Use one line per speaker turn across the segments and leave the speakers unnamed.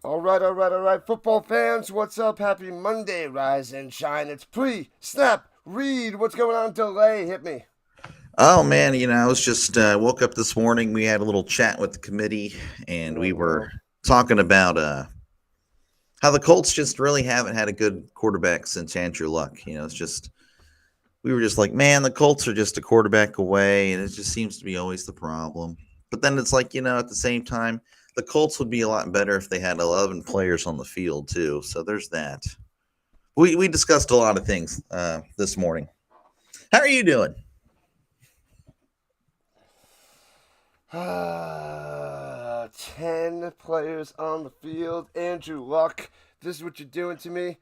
All right. Football fans, what's up? Happy Monday, rise and shine. It's Snap, Read. What's going on? Delay, hit me.
Oh man, I was just woke up this morning. We had a little chat with the committee, and
Oh
we were
no.
talking about how the Colts just really haven't had a good quarterback since Andrew Luck. It's just we were just like, man, the Colts are just a quarterback away, and it just seems to be always the problem. But then it's like, at the same time, the Colts would be a lot better if they had 11 players on the field too. So there's that. We discussed a lot of things this morning. How are you doing?
10 players on the field. Andrew Luck, this is what you're doing to me.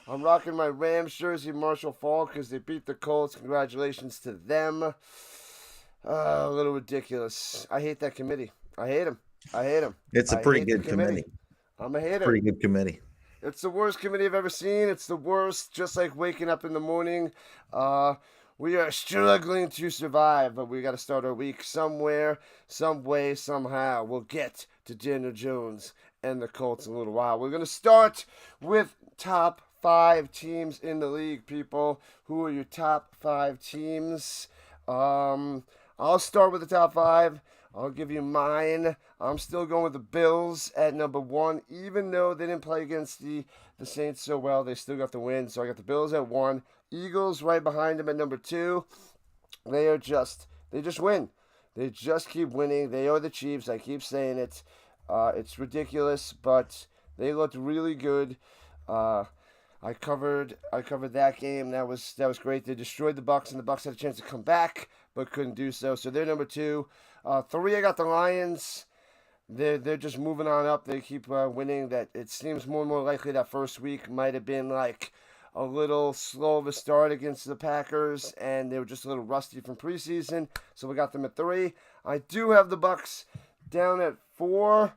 I'm rocking my Rams jersey, Marshall Falk, because they beat the Colts. Congratulations to them. A little ridiculous. I hate that committee. I hate him. I hate him.
It's a
I
pretty
hate the
good
committee.
committee.
I'm a
It's a
hater.
pretty good committee.
It's the worst committee I've ever seen. It's the worst, just like waking up in the morning. Uh, we are struggling to survive, but we got to start our week somewhere, some way, somehow. We'll get to Daniel Jones and the Colts in a little while. We're going to start with top five teams in the league, people. Who are your top five teams? Um, I'll start with the top five. I'll give you mine. I'm still going with the Bills at number one, even though they didn't play against the Saints so well. They still got the win, so I got the Bills at one. Eagles right behind them at number two. They just win. They just keep winning. They are the Chiefs. I keep saying it. It's ridiculous, but they looked really good. Uh, I covered that game. That was great. They destroyed the Bucks, and the Bucks had a chance to come back, but couldn't do so. So they're number two. Three, I got the Lions. They're just moving on up. They keep winning. That it seems more and more likely that first week might have been like a little slow of a start against the Packers, and they were just a little rusty from preseason. So we got them at three. I do have the Bucks down at four.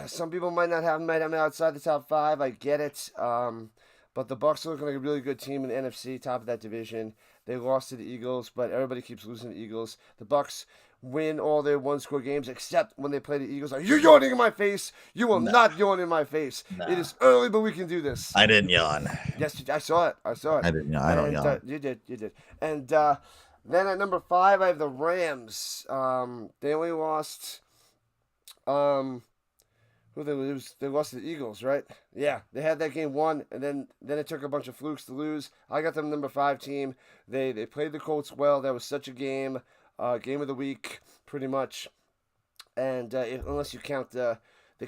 Some people might have them outside the top five. I get it. But the Bucks are looking like a really good team in the NFC, top of that division. They lost to the Eagles, but everybody keeps losing to the Eagles. The Bucks win all their one-score games except when they play the Eagles. Like, you're yawning in my face. You will
Nah,
not yawn in my face. It
nah.
is early, but we can do this.
I didn't yawn.
Yes, I saw it. I saw it.
I didn't yawn. I don't
And
yawn.
you did. You did. And then at number five, I have the Rams. They only lost. Um, who they lose? They lost to the Eagles, right? Yeah, they had that game won, and then it took a bunch of flukes to lose. I got them number five team. They played the Colts well. That was such a game of the week, pretty much. And unless you count the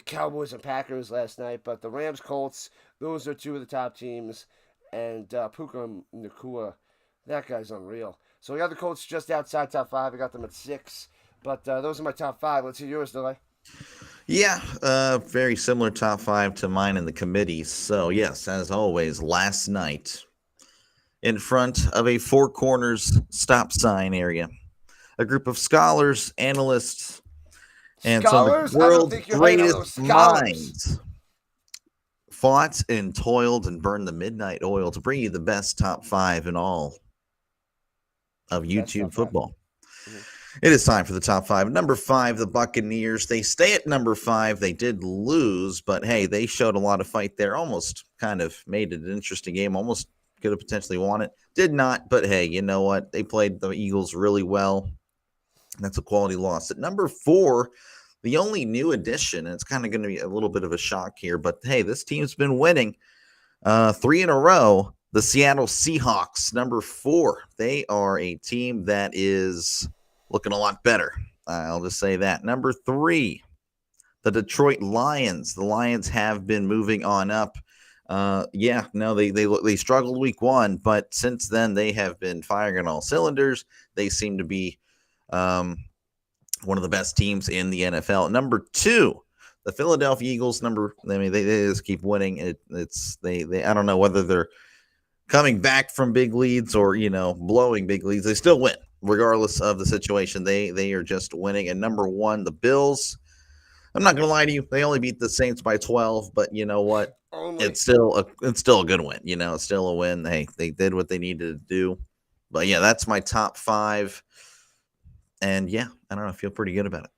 Cowboys and Packers last night, but the Rams, Colts, those are two of the top teams. And Puka Nakua, that guy's unreal. So we got the Colts just outside top five. I got them at six. But those are my top five. Let's hear yours, Delay.
Yeah, very similar top five to mine in the committee. So, yes, as always, last night in front of a four corners stop sign area, a group of scholars, analysts, and some of the
Scholars? I don't
world's
think you're hanging out with those
greatest
scholars.
minds fought and toiled and burned the midnight oil to bring you the best top five in all of
Best
YouTube
top five.
football.
Mm-hmm.
It is time for the top five. Number five, the Buccaneers. They stay at number five. They did lose, but hey, they showed a lot of fight there. Almost kind of made it an interesting game. Almost could have potentially won it. Did not, but hey, you know what? They played the Eagles really well. That's a quality loss. At number four, the only new addition, and it's kind of going to be a little bit of a shock here, but hey, this team's been winning three in a row. The Seattle Seahawks, number four. They are a team that is looking a lot better. I'll just say that. Number three, the Detroit Lions. The Lions have been moving on up. They struggled week one, but since then they have been firing on all cylinders. They seem to be one of the best teams in the NFL. Number two, the Philadelphia Eagles. They just keep winning. They I don't know whether they're coming back from big leads or blowing big leads. They still win regardless of the situation. They are just winning. And number one, the Bills. I'm not gonna lie to you. They only beat the Saints by 12, but you know what?
Only.
It's still a good win. It's still a win. They did what they needed to do. But yeah, that's my top five. And yeah, I don't know. I feel pretty good about it.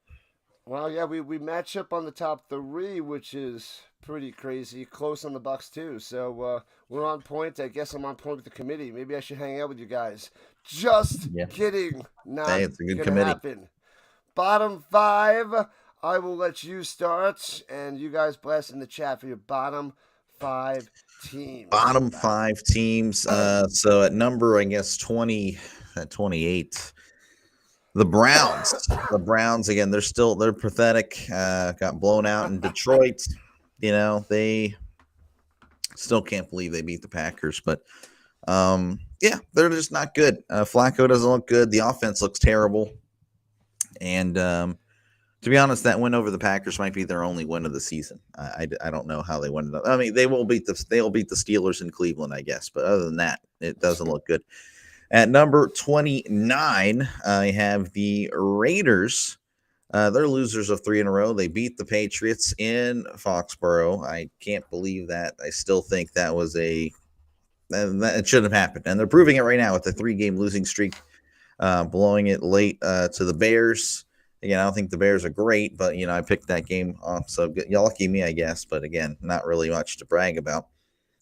Well, yeah, we match up on the top three, which is pretty crazy. Close on the Bucks too. So we're on point. I guess I'm on point with the committee. Maybe I should hang out with you guys. Just
Yeah.
kidding.
Hey,
Not
it's a good
gonna
committee.
happen. Bottom five. I will let you start, and you guys blast in the chat for your bottom five teams.
Bottom five teams. So at number, I guess 20, at 28, the Browns. The Browns again. They're pathetic. Got blown out in Detroit. They still can't believe they beat the Packers, but yeah, they're just not good. Flacco doesn't look good. The offense looks terrible, and to be honest, that win over the Packers might be their only win of the season. I don't know how they win it. I mean, they'll beat the Steelers in Cleveland, I guess, but other than that, it doesn't look good. At number 29, I have the Raiders. They're losers of three in a row. They beat the Patriots in Foxborough. I can't believe that. I still think that was it shouldn't have happened. And they're proving it right now with the 3-game losing streak, blowing it late to the Bears. Again, I don't think the Bears are great, but, I picked that game off. So you're lucky me, I guess. But again, not really much to brag about.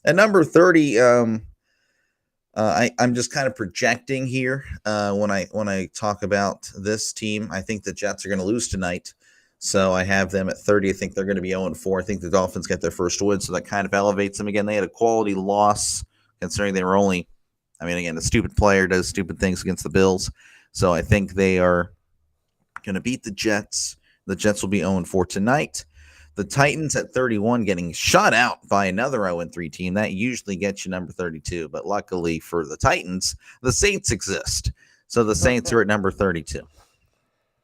At number 30, I'm just kind of projecting here when I talk about this team. I think the Jets are going to lose tonight, so I have them at 30. I think they're going to be 0-4. I think the Dolphins get their first win, so that kind of elevates them again. They had a quality loss considering they were only. I mean, again, a stupid player does stupid things against the Bills, so I think they are going to beat the Jets. The Jets will be 0-4 tonight. The Titans at 31 getting shut out by another 0-3 team. That usually gets you number 32. But luckily for the Titans, the Saints exist. So the Saints are at number 32.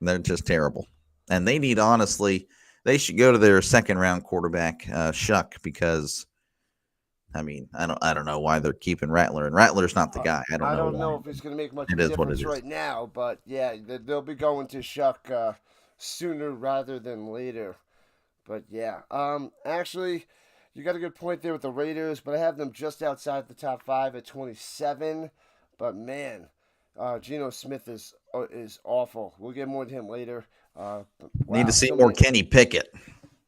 They're just terrible. And they need, honestly, they should go to their second round quarterback, Shuck, because, I mean, I don't know why they're keeping Rattler. And Rattler's not the guy. I don't
I
know
don't
why.
know if it's going to make much of
It
a
is what it
difference
is.
right now, but yeah, they'll be going to Shuck sooner rather than later. But yeah, actually, you got a good point there with the Raiders, but I have them just outside the top five at 27. But man, Geno Smith is awful. We'll get more to him later.
Need to
Wow,
see
so
more
many.
Kenny Pickett.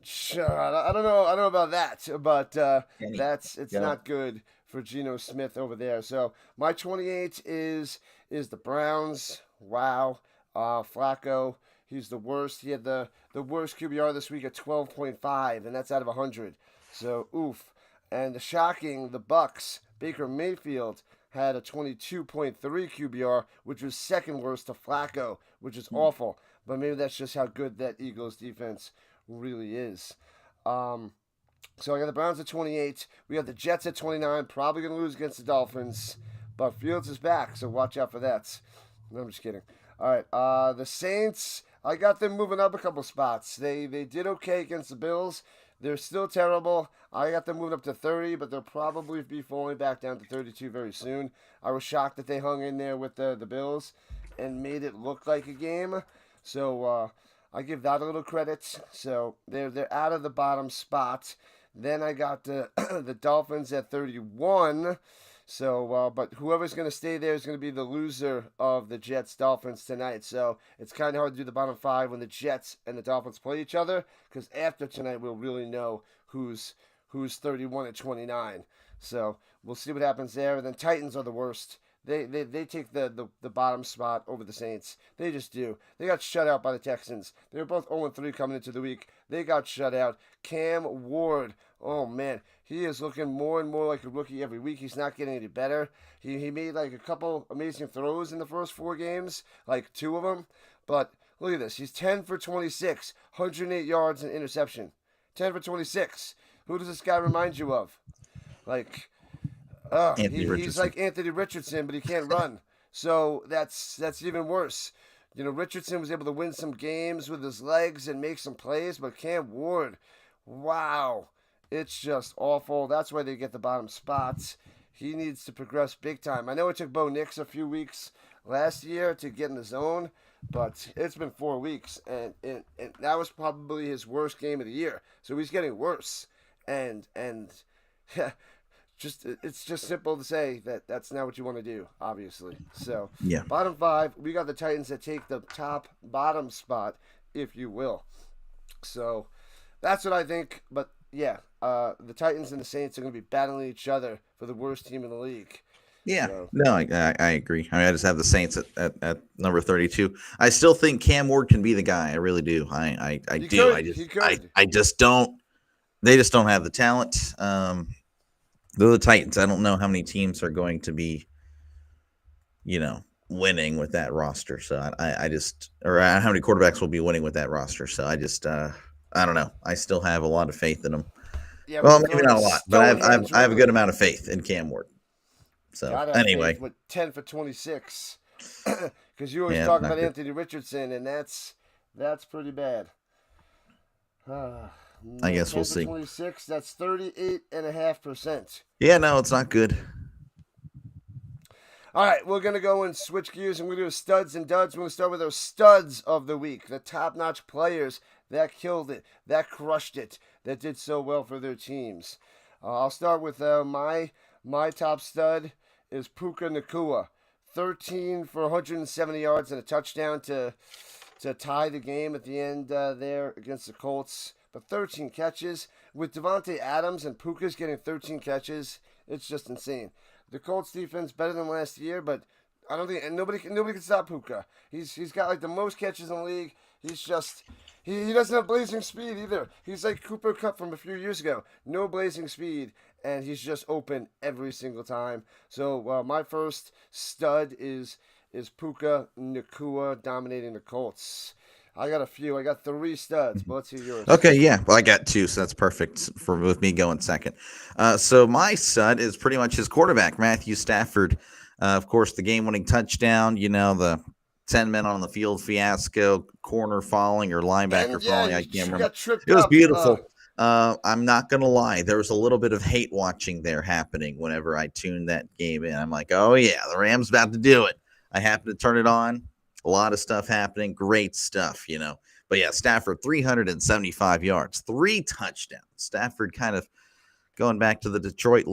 Sure, I don't know. I don't know about that, but
Kenny,
it's
go.
not good for Geno Smith over there. So my 28 is the Browns. Wow, Flacco. He's the worst. He had the worst QBR this week at 12.5, and that's out of 100. So oof. And shocking, the Bucks. Baker Mayfield had a 22.3 QBR, which was second worst to Flacco, which is awful. But maybe that's just how good that Eagles defense really is. So I got the Browns at 28. We have the Jets at 29. Probably going to lose against the Dolphins. But Fields is back, so watch out for that. No, I'm just kidding. All right. The Saints, I got them moving up a couple spots. They did okay against the Bills. They're still terrible. I got them moving up to 30, but they'll probably be falling back down to 32 very soon. I was shocked that they hung in there with the Bills and made it look like a game. So I give that a little credit. So they're out of the bottom spot. Then I got the the Dolphins at 31. So, but whoever's going to stay there is going to be the loser of the Jets Dolphins tonight. So it's kind of hard to do the bottom five when the Jets and the Dolphins play each other, because after tonight we'll really know who's 31 at 29. So we'll see what happens there. And then Titans are the worst. They take the bottom spot over the Saints. They just do. They got shut out by the Texans. They were both 0-3 coming into the week. They got shut out. Cam Ward, oh man, he is looking more and more like a rookie every week. He's not getting any better. He made like a couple amazing throws in the first 4 games, like 2 of them. But look at this. He's 10 for 26, 108 yards and interception. 10 for 26. Who does this guy remind you of? Like,
Anthony
he's
Richardson.
like Anthony Richardson, but he can't run. So that's even worse. You know, Richardson was able to win some games with his legs and make some plays, but Cam Ward, wow, it's just awful. That's why they get the bottom spots. He needs to progress big time. I know it took Bo Nix a few weeks last year to get in the zone, but it's been 4 weeks, and that was probably his worst game of the year. So he's getting worse, and it's just simple to say that that's not what you want to do, obviously. So
Yeah.
bottom five, we got the Titans that take the top bottom spot, if you will. So that's what I think. But yeah, the Titans and the Saints are going to be battling each other for the worst team in the league.
Yeah,
So
no, I agree. I mean, I just have the Saints at number 32. I still think Cam Ward can be the guy. I really do. I
he
do.
could, he could.
I just don't. They just don't have the talent. They're the Titans. I don't know how many teams are going to be, winning with that roster. So I just, or how many quarterbacks will be winning with that roster. So I just, I don't know. I still have a lot of faith in them.
Yeah, when
Well,
you're
maybe
throwing
not
a
a lot, but
Stonehenge
I have a
over,
good amount of faith in Cam Ward. So
gotta have
anyway,
faith with 10 for 26. Because you always
yeah,
talk
not
about
good.
Anthony Richardson, and that's pretty bad. Uh,
I guess we'll
10 for
see.
26, that's 38.5%.
Yeah, no, it's not good.
All right, we're going to go and switch gears, and we're going to do studs and duds. We're going to start with our studs of the week, the top-notch players that killed it, that crushed it, that did so well for their teams. I'll start with my top stud is Puka Nakua. 13 for 170 yards and a touchdown to tie the game at the end there against the Colts. But 13 catches. With Devontae Adams and Puka's getting 13 catches, it's just insane. The Colts defense better than last year, but I don't think and nobody can stop Puka. He's got like the most catches in the league. He's just he doesn't have blazing speed either. He's like Cooper Kupp from a few years ago. No blazing speed, and he's just open every single time. So my first stud is Puka Nakua dominating the Colts. I got a few. I got 3 studs, but let's hear yours.
Okay, yeah. Well, I got 2, so that's perfect for with me going second. So my stud is pretty much his quarterback, Matthew Stafford. Of course, the game-winning touchdown. The 10 men on the field fiasco, corner falling or linebacker
And yeah,
falling. I
he
can't remember.
got tripped
It was
up.
beautiful. I'm not gonna lie. There was a little bit of hate watching there happening whenever I tuned that game in. I'm like, oh yeah, the Rams about to do it. I happened to turn it on. A lot of stuff happening. Great stuff. But yeah, Stafford, 375 yards, 3 touchdowns. Stafford kind of going back to the Detroit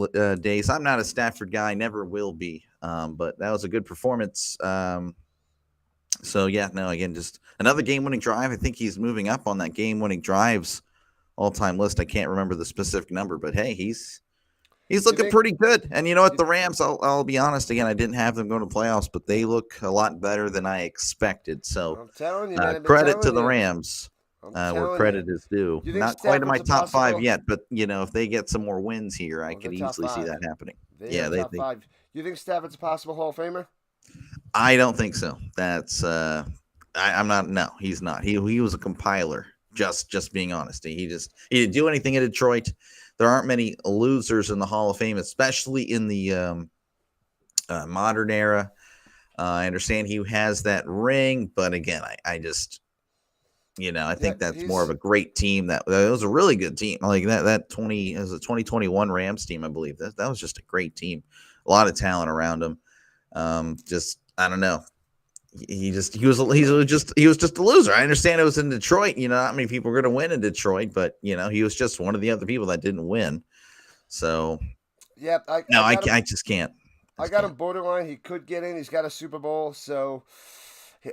days. I'm not a Stafford guy, never will be. But that was a good performance. So yeah, no, again, just another game-winning drive. I think he's moving up on that game-winning drives all-time list. I can't remember the specific number, but hey, he's
You
looking
think?
pretty good. And you know what?
You,
The Rams, I'll be honest again, I didn't have them going to playoffs, but they look a lot better than I expected. So
I'm telling you, man. I've been
credit to
telling
the
you.
Rams,
I'm
where
telling you.
credit is due.
You think
Not quite in my
Stafford's a
top 5
possible?
yet, but if they get some more wins here, I
Well, they're
could
top
easily see
5.
that happening.
They are
Yeah,
top 5. You think Stafford's a possible Hall of Famer?
I don't think so. That's I'm not. No, he's not. He was a compiler. Just being honest, he didn't do anything in Detroit. There aren't many losers in the Hall of Fame, especially in the modern era. I understand he has that ring, but again, I just I
Yeah,
think that's more of
he's.
a great team. That was a really good team. Like that 20 as a 2021 Rams team, I believe that was just a great team. A lot of talent around him. Just I don't know. He was just a loser. I understand it was in Detroit. Not many people were going to win in Detroit, but he was just one of the other people that didn't win. So
Yep,
no,
I got him.
I just can't.
I got him borderline. He could get in. He's got a Super Bowl, so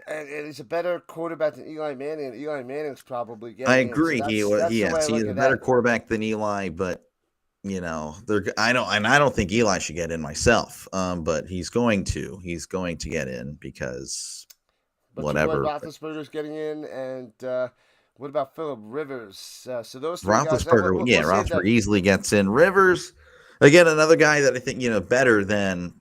and he's a better quarterback than Eli Manning. And Eli Manning's probably
I
getting in. So
agree.
that's the way I
He
look
is a
at
better
that.
quarterback than Eli, but I don't think Eli should get in myself. But he's going to get in because
But you feel like
whatever.
Roethlisberger's getting in, and what about Philip Rivers? So those 3 guys.
Roethlisberger, yeah,
We'll save
Roethlisberger
that.
easily gets in. Rivers, again, another guy that I think better than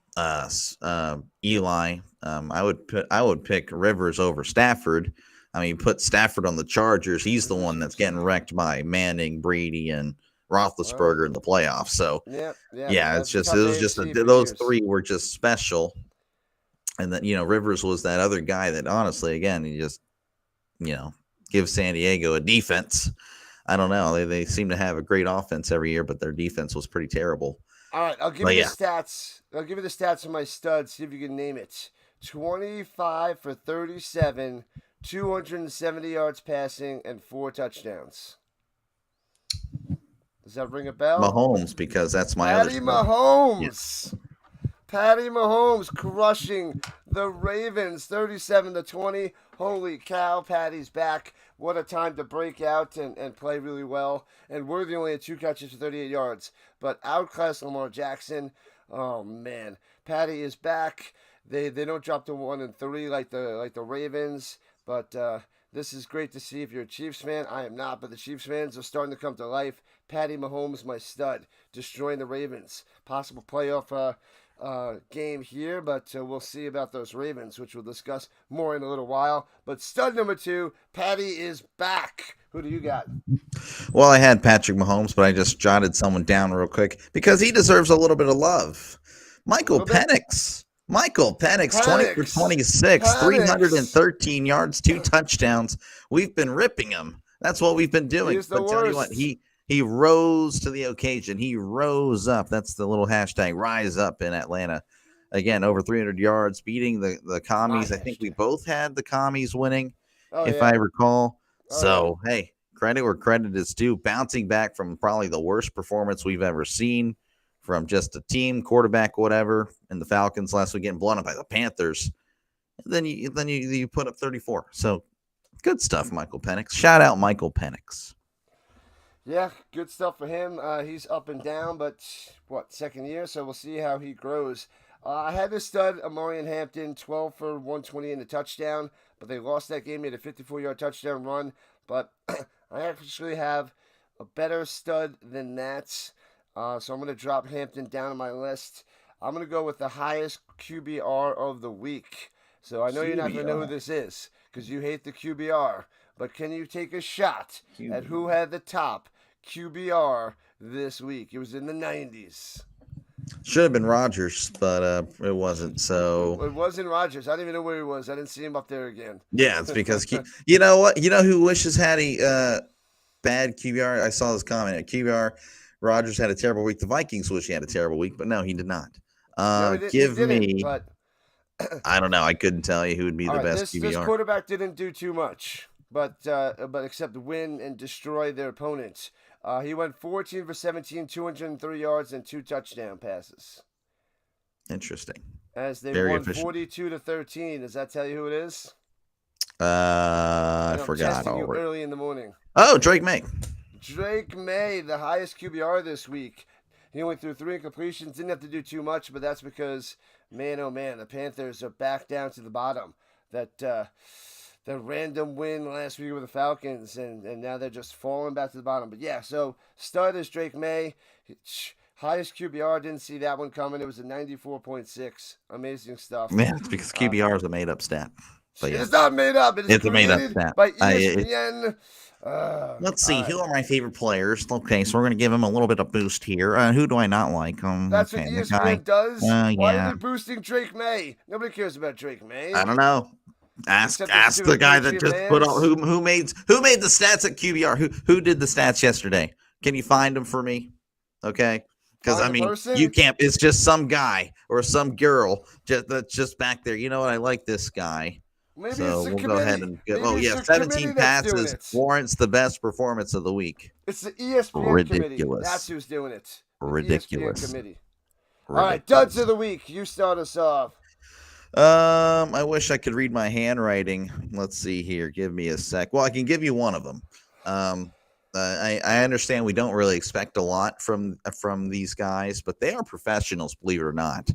Eli. I would pick Rivers over Stafford. I mean, put Stafford on the Chargers. He's the one that's getting wrecked by Manning, Brady, and
Well,
Roethlisberger in the playoffs. So
yeah.
yeah,
That's a
it
tough
was just
AFC for
those
years.
3 were just special. And then Rivers was that other guy that honestly, again, he just give San Diego a defense. I don't know. They seem to have a great offense every year, but their defense was pretty terrible.
All right, I'll give
But
you the
yeah,
stats. I'll give you the stats of my studs. See if you can name it. 25 for 37, 270 yards passing, and 4 touchdowns. Does that ring a bell?
Mahomes, because that's my other
Patty
stud. Yeah.
Mahomes. Patty Mahomes crushing The Ravens, 37-20. Holy cow, Patty's back. What a time to break out and play really well. And Worthy only had 2 catches for 38 yards. But outclassed Lamar Jackson. Oh man, Patty is back. They don't drop to 1-3 like the Ravens. But this is great to see if you're a Chiefs fan. I am not, but the Chiefs fans are starting to come to life. Patty Mahomes, my stud, destroying the Ravens. Possible playoff game here, but we'll see about those Ravens, which we'll discuss more in a little while. But stud number 2, Patty is back. Who do you got?
Well, I had Patrick Mahomes, but I just jotted someone down real quick because he deserves a little bit of love. Michael Penix. Michael Penix, 20 for 26, 313 yards, 2 touchdowns. We've been ripping him. That's what we've been doing.
He's the
but tell you what, he rose to the occasion. He rose up. That's the little hashtag, rise up in Atlanta. Again, over 300 yards, beating the Commies. I think we both had the Commies winning, if I recall. Hey, credit where credit is due. Bouncing back from probably the worst performance we've ever seen from just a team, quarterback, whatever, and the Falcons last week getting blown up by the Panthers. And then you put up 34. So good stuff, Michael Penix. Shout out Michael Penix.
Yeah, good stuff for him. He's up and down, but second year, so we'll see how he grows. I had the stud, Amarian Hampton, 12 for 120 in the touchdown, but they lost that game. He had a 54-yard touchdown run, but I actually have a better stud than that, so I'm going to drop Hampton down on my list. I'm going to go with the highest QBR of the week. So I know you're not going to know who this is because you hate the QBR, but can you take a shot at who had the top QBR this week? It was in the 90s.
Should have been Rodgers, but it wasn't. So
it wasn't Rodgers. I don't even know where he was. I didn't see him up there again.
Yeah, it's because you know what? You know who wishes had a bad QBR? I saw this comment at QBR. Rodgers had a terrible week. The Vikings wish he had a terrible week, but no, he did not.
No,
give me.
But
I don't know. I couldn't tell you who would be the best QBR.
This quarterback didn't do too much, but except win and destroy their opponents. He went 14 for 17, 203 yards, and 2 touchdown passes.
Interesting.
As they won 42-13. Does that tell you who it is?
I forgot
already. You early in the morning.
Oh, Drake May.
Drake May, the highest QBR this week. He only threw 3 incompletions. Didn't have to do too much, but that's because, man, oh man, the Panthers are back down to the bottom. That random win last week with the Falcons, and now they're just falling back to the bottom. But yeah, so stud is Drake May. Highest QBR, didn't see that one coming. It was a 94.6. Amazing stuff.
Man, it's because QBR is a made-up stat.
But it's not made up.
It's a made-up stat.
By ESPN.
Let's see. Who are my favorite players? Okay, so we're going to give him a little bit of boost here. Who do I not like?
That's what ESPN does. Why are they boosting Drake May? Nobody cares about Drake May.
I don't know. Ask the guy that just put on who made the stats at QBR. Who did the stats yesterday? Can you find them for me? Okay. Because I mean, you can't. It's just some guy or some girl that's just back there. You know what? I like this guy.
Maybe
so
we'll
go ahead and go. Oh yeah, 17 passes warrants the best performance of the week.
It's the ESPN committee. That's who's doing it.
Ridiculous.
ESPN committee. All right, duds of the week. You start us off.
I wish I could read my handwriting. Let's see here. Give me a sec. Well, I can give you one of them. I understand we don't really expect a lot from these guys, but they are professionals, believe it or not.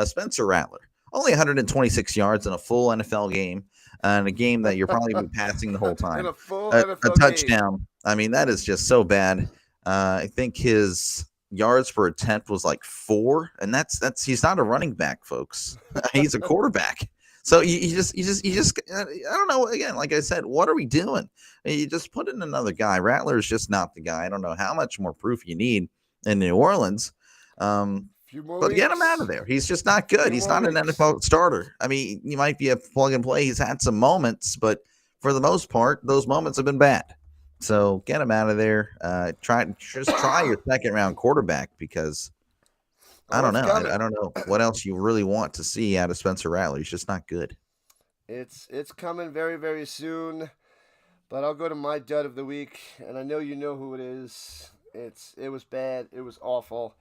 Spencer Rattler, only 126 yards in a full NFL game, and a game that you're probably been passing the whole time.
In a full NFL
touchdown.
Game.
I mean, that is just so bad. I think his yards per attempt was like 4, and that's he's not a running back, folks. He's a quarterback. So you just I don't know. Again, like I said, what are we doing? You just put in another guy. Rattler is just not the guy. I don't know how much more proof you need in New Orleans. But get him out of there. He's just not good. He's not an NFL starter. I mean, he might be a plug and play. He's had some moments, but for the most part, those moments have been bad. So get him out of there. Try your second round quarterback because I don't know. I don't know what else you really want to see out of Spencer Rattler. He's just not good.
It's coming very, very soon. But I'll go to my dud of the week, and I know you know who it is. It was bad. It was awful.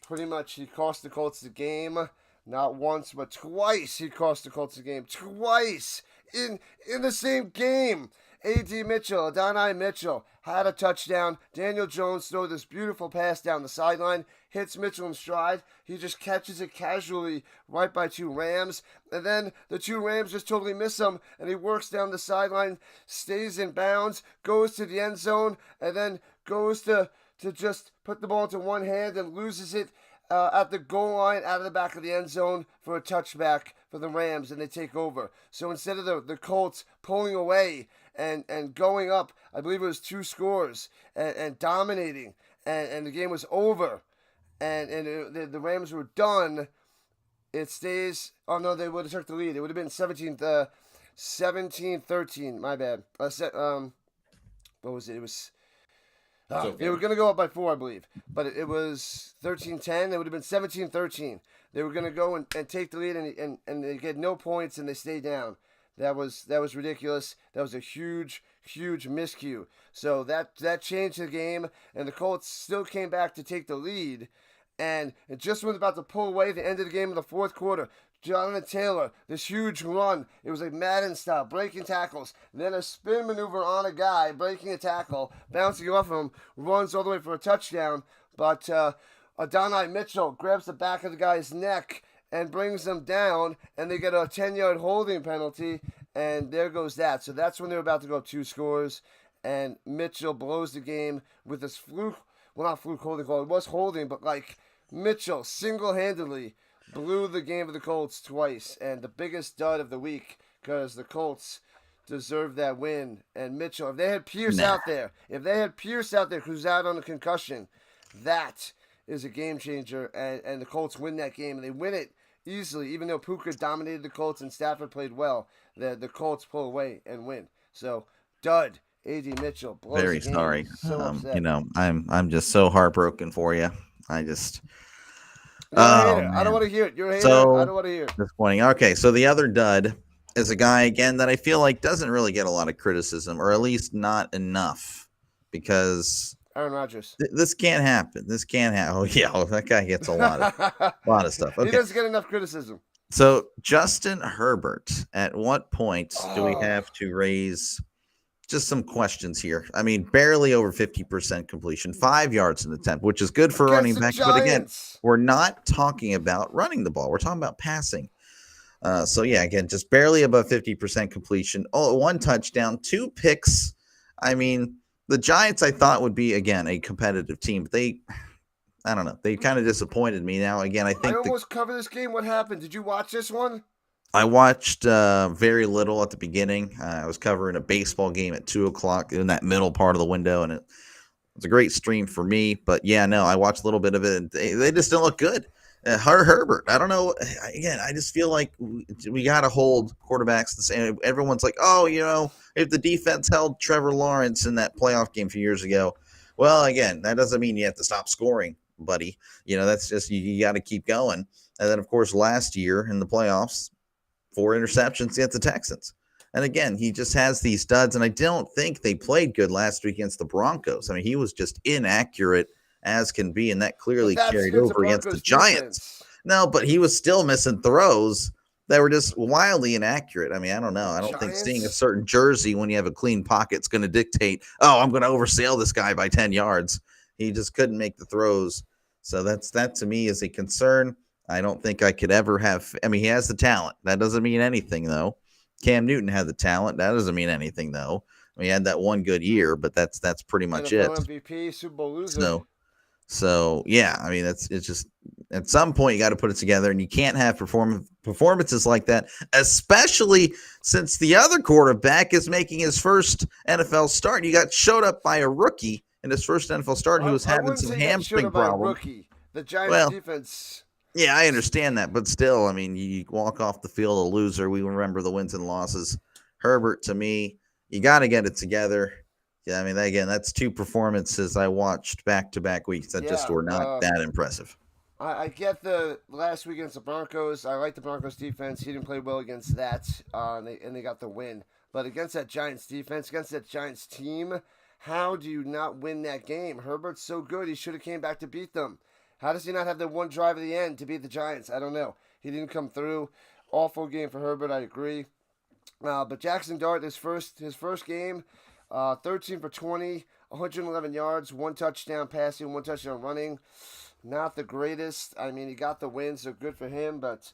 Pretty much, he cost the Colts the game. Not once, but twice he cost the Colts the game. Twice in the same game. A.D. Mitchell, Adonai Mitchell, had a touchdown. Daniel Jones throws this beautiful pass down the sideline, hits Mitchell in stride. He just catches it casually right by two Rams. And then the two Rams just totally miss him, and he works down the sideline, stays in bounds, goes to the end zone, and then goes to just put the ball into one hand and loses it at the goal line out of the back of the end zone for a touchback for the Rams, and they take over. So instead of the Colts pulling away and going up, I believe it was 2 scores, and dominating, and the game was over, and the Rams were done, it stays, oh no, they would have took the lead. It would have been 17-13, my bad. What was it? It was...
Okay.
They were going to go up by 4, I believe. But it was 13-10. It would have been 17-13. They were going to go and take the lead, and they get no points, and they stay down. That was ridiculous. That was a huge, huge miscue. So that changed the game, and the Colts still came back to take the lead. And it just was about to pull away at the end of the game in the fourth quarter. Jonathan Taylor, this huge run. It was like Madden style, breaking tackles. Then a spin maneuver on a guy, breaking a tackle, bouncing off of him, runs all the way for a touchdown. But Adonai Mitchell grabs the back of the guy's neck and brings him down, and they get a 10-yard holding penalty, and there goes that. So that's when they're about to go up 2 scores, and Mitchell blows the game with this fluke. Well, not fluke holding call. It was holding, but like Mitchell single-handedly blew the game of the Colts twice, and the biggest dud of the week, because the Colts deserved that win. And Mitchell, if they had Pierce out there, who's out on a concussion, that is a game changer, and the Colts win that game, and they win it easily, even though Puka dominated the Colts and Stafford played well. The Colts pull away and win. So, dud. A.D. Mitchell blows
Very
the game.
sorry.
So upset.
I'm just so heartbroken for you. I just...
You're a hater.
man.
I don't want to hear it. You're a hater.
So
I don't want to hear it.
disappointing. Okay, so the other dud is a guy, again, that I feel like doesn't really get a lot of criticism, or at least not enough, because
Aaron Rodgers.
this can't happen. This can't happen. Oh, yeah, that guy gets a lot of stuff. Okay.
He doesn't get enough criticism.
So Justin Herbert, at what point do we have to raise just some questions here? I mean, barely over 50% completion, 5 yards an attempt, which is good for a running back. But again, we're not talking about running the ball. We're talking about passing. So, yeah, again, just barely above 50% completion. Oh, 1 touchdown, 2 picks. I mean, the Giants, I thought, would be, again, a competitive team. But I don't know. They kind of disappointed me. Now, again, I think...
I almost covered this game. What happened? Did you watch this one?
I watched very little at the beginning. I was covering a baseball game at 2 o'clock in that middle part of the window, and it was a great stream for me. But, yeah, no, I watched a little bit of it, and they just don't look good. Herbert, I don't know. Again, I just feel like we got to hold quarterbacks the same. Everyone's like, oh, if the defense held Trevor Lawrence in that playoff game a few years ago, well, again, that doesn't mean you have to stop scoring, buddy. That's just you got to keep going. And then, of course, last year in the playoffs, 4 interceptions against the Texans. And again, he just has these studs, and I don't think they played good last week against the Broncos. I mean, he was just inaccurate as can be, and that clearly carried over against the Giants. No, but he was still missing throws that were just wildly inaccurate. I mean, I don't know. I don't think seeing a certain jersey when you have a clean pocket is going to dictate, oh, I'm going to oversail this guy by 10 yards. He just couldn't make the throws. So that to me is a concern. I don't think I could ever have. I mean, he has the talent. That doesn't mean anything, though. Cam Newton had the talent. That doesn't mean anything, though. I mean, he had that one good year, but that's pretty much it.
MVP, Super Bowl loser.
So yeah, I mean, it's just at some point you got to put it together, and you can't have performances like that, especially since the other quarterback is making his first NFL start. You got showed up by a rookie in his first NFL start who was having some hamstring problems.
The Giants defense.
Yeah, I understand that, but still, I mean, you walk off the field a loser. We remember the wins and losses. Herbert, to me, you got to get it together. Yeah, I mean, again, that's 2 performances I watched back-to-back weeks that just were not that impressive.
I get the last week against the Broncos. I like the Broncos defense. He didn't play well against that, and they got the win. But against that Giants defense, against that Giants team, how do you not win that game? Herbert's so good. He should have came back to beat them. How does he not have the one drive at the end to beat the Giants? I don't know. He didn't come through. Awful game for Herbert, I agree. But Jackson Dart, his first game, 13 for 20, 111 yards, one touchdown passing, one touchdown running. Not the greatest. I mean, he got the win, so good for him. But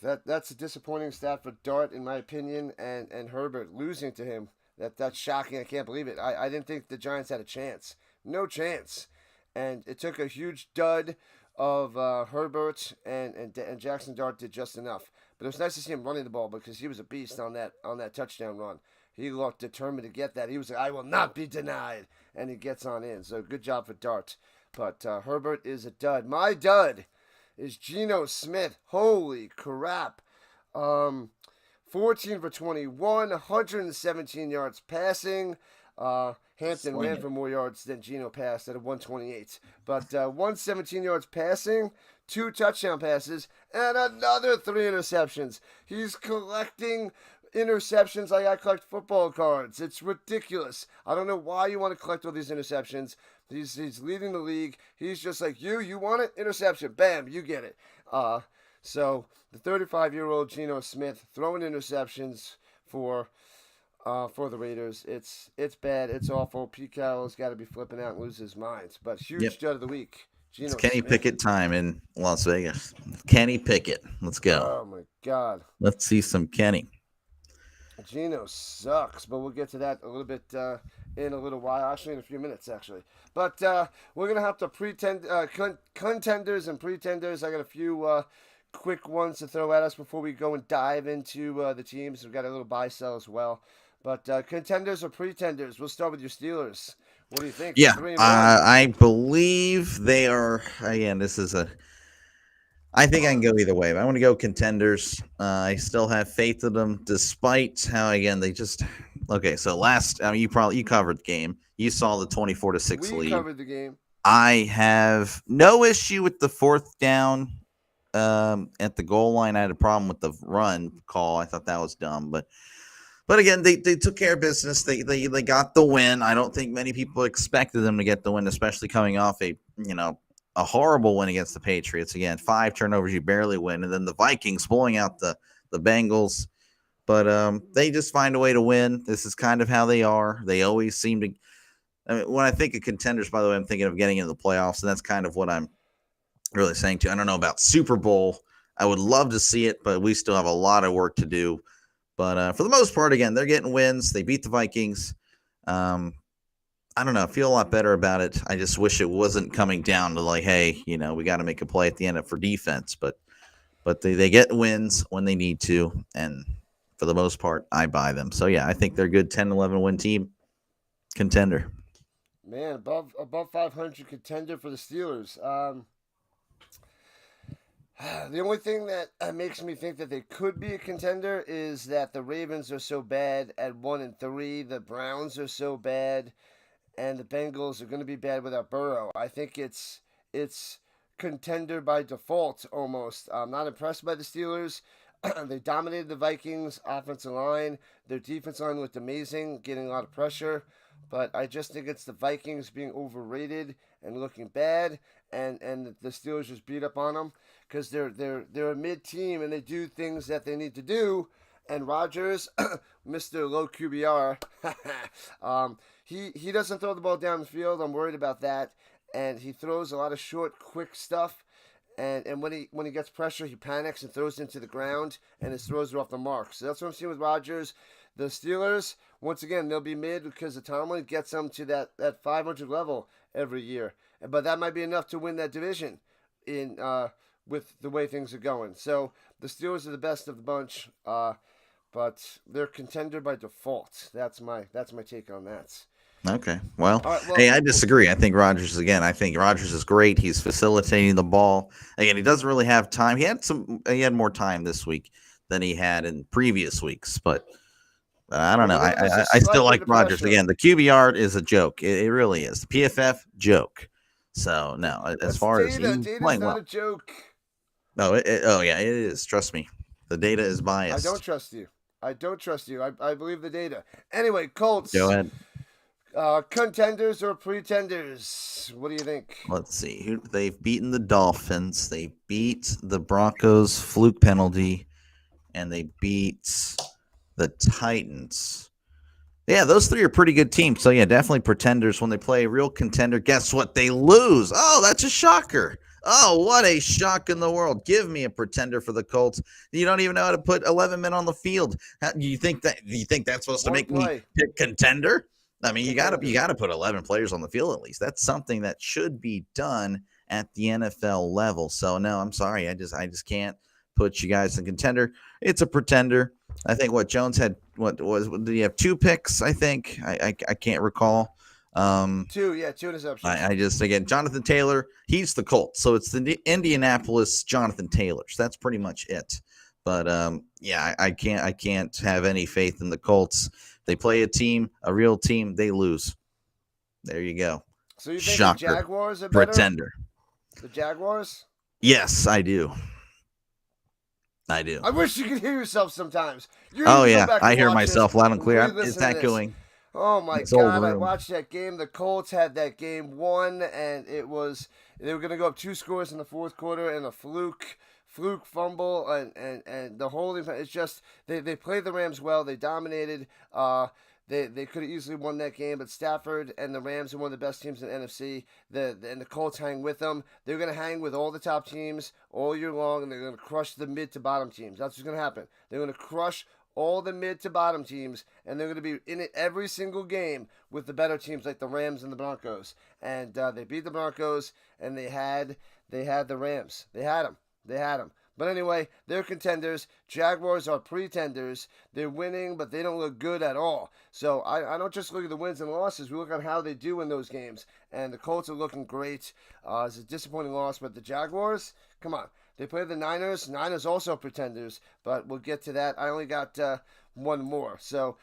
that's a disappointing stat for Dart, in my opinion, and Herbert losing to him. That's shocking. I can't believe it. I didn't think the Giants had a chance. No chance. And it took a huge dud of Herbert, and Jackson Dart did just enough. But it was nice to see him running the ball because he was a beast on that touchdown run. He looked determined to get that. He was like, I will not be denied. And he gets on in. So good job for Dart. But Herbert is a dud. My dud is Geno Smith. Holy crap. 14 for 21, 117 yards passing. Hampton ran for more yards than Geno passed at a 128. But 117 yards passing, 2 touchdown passes, and another 3 interceptions. He's collecting interceptions like I collect football cards. It's ridiculous. I don't know why you want to collect all these interceptions. He's leading the league. He's just like, you want it? Interception. Bam, you get it. So the 35-year-old Geno Smith throwing interceptions for the Raiders. It's bad. It's awful. Pete Carroll's got to be flipping out and lose his mind. But huge dud of the week. Geno
It's Kenny
Smith.
Pickett time in Las Vegas. Kenny Pickett. Let's go.
Oh, my God.
Let's see some Kenny.
Geno sucks, but we'll get to that a little bit in a little while. Actually, in a few minutes, actually. But we're going to have to contenders and pretenders. I got a few quick ones to throw at us before we go and dive into the teams. We've got a little buy-sell as well. But contenders or pretenders? We'll start with your Steelers. What do you think?
Yeah,
3-1.
I believe they are. Again, I think I can go either way. But I want to go contenders. I still have faith in them, despite how again they just. Okay, so you covered the game. You saw the 24-6 lead.
We covered the game.
I have no issue with the 4th down at the goal line. I had a problem with the run call. I thought that was dumb, but again, they took care of business. They got the win. I don't think many people expected them to get the win, especially coming off a horrible win against the Patriots. Again, 5 turnovers, you barely win, and then the Vikings blowing out the Bengals. But they just find a way to win. This is kind of how they are. They always seem to. I mean, when I think of contenders, by the way, I'm thinking of getting into the playoffs, and that's kind of what I'm really saying to you. I don't know about Super Bowl. I would love to see it, but we still have a lot of work to do. But for the most part, again, they're getting wins. They beat the Vikings. I don't know. I feel a lot better about it. I just wish it wasn't coming down to like, hey, we got to make a play at the end for defense. But they get wins when they need to. And for the most part, I buy them. So, yeah, I think they're a good 10-11 win team. Contender.
Man, above 500 contender for the Steelers. The only thing that makes me think that they could be a contender is that the Ravens are so bad at 1-3, the Browns are so bad, and the Bengals are going to be bad without Burrow. I think it's contender by default almost. I'm not impressed by the Steelers. They dominated the Vikings offensive line. Their defense line looked amazing, getting a lot of pressure. But I just think it's the Vikings being overrated and looking bad, and the Steelers just beat up on them because they're a mid team and they do things that they need to do. And Rodgers, Mr. Low QBR, he doesn't throw the ball down the field. I'm worried about that, and he throws a lot of short, quick stuff. And when he gets pressure, he panics and throws into the ground, and his throws are off the mark. So that's what I'm seeing with Rodgers. The Steelers, once again, they'll be mid because the Tomlin gets them to that 500 level every year. But that might be enough to win that division with the way things are going. So the Steelers are the best of the bunch, but they're contender by default. That's my take on that.
Okay. Well,
All right,
hey, I disagree. I think Rodgers is great. He's facilitating the ball. Again, he doesn't really have time. He had more time this week than he had in previous weeks, but I don't know. I still like Rodgers. Again, the QBR is a joke. It really is. The PFF joke. So no, as far as
data's
playing
not
well,
a joke.
no, it is. Trust me, the data is biased.
I don't trust you. I believe the data. Anyway, Colts.
Go ahead.
Contenders or pretenders? What do you think?
Let's see. They've beaten the Dolphins. They beat the Broncos fluke penalty, and they beat the Titans. Yeah, those three are pretty good teams. So yeah, definitely pretenders. When they play a real contender, guess what? They lose. Oh, that's a shocker. Oh, what a shock in the world. Give me a pretender for the Colts. You don't even know how to put 11 men on the field. You think that's supposed to
One
make me
play.
pick contender? I mean, you
Contender.
got to put 11 players on the field at least. That's something that should be done at the NFL level. So no, I'm sorry. I just can't put you guys in contender. It's a pretender. I think what Jones had, did he have 2 picks? I think I can't recall.
Two interceptions.
I just, again, Jonathan Taylor, he's the Colts, so it's the Indianapolis Jonathan Taylors. That's pretty much it. But yeah, I can't have any faith in the Colts. They play a real team, they lose. There you go.
So you think
Shocker.
the Jaguars are better?
Pretender.
The Jaguars?
Yes, I do.
I wish you could hear yourself sometimes.
Oh yeah, I hear myself loud and clear. It's
echoing. Oh my God! I watched that game. The Colts had that game won, and they were going to go up 2 scores in the fourth quarter, and a fluke fumble, and the holding. It's just they played the Rams well. They dominated. They could have easily won that game, but Stafford and the Rams are one of the best teams in the NFC. And the Colts hang with them. They're going to hang with all the top teams all year long, and they're going to crush the mid to bottom teams. That's what's going to happen. They're going to crush all the mid to bottom teams, and they're going to be in it every single game with the better teams like the Rams and the Broncos. And they beat the Broncos, and they had the Rams. They had them. But anyway, they're contenders. Jaguars are pretenders. They're winning, but they don't look good at all. So I don't just look at the wins and losses. We look at how they do in those games. And the Colts are looking great. It's a disappointing loss, but the Jaguars, come on. They play the Niners. Niners also pretenders, but we'll get to that. I only got one more. So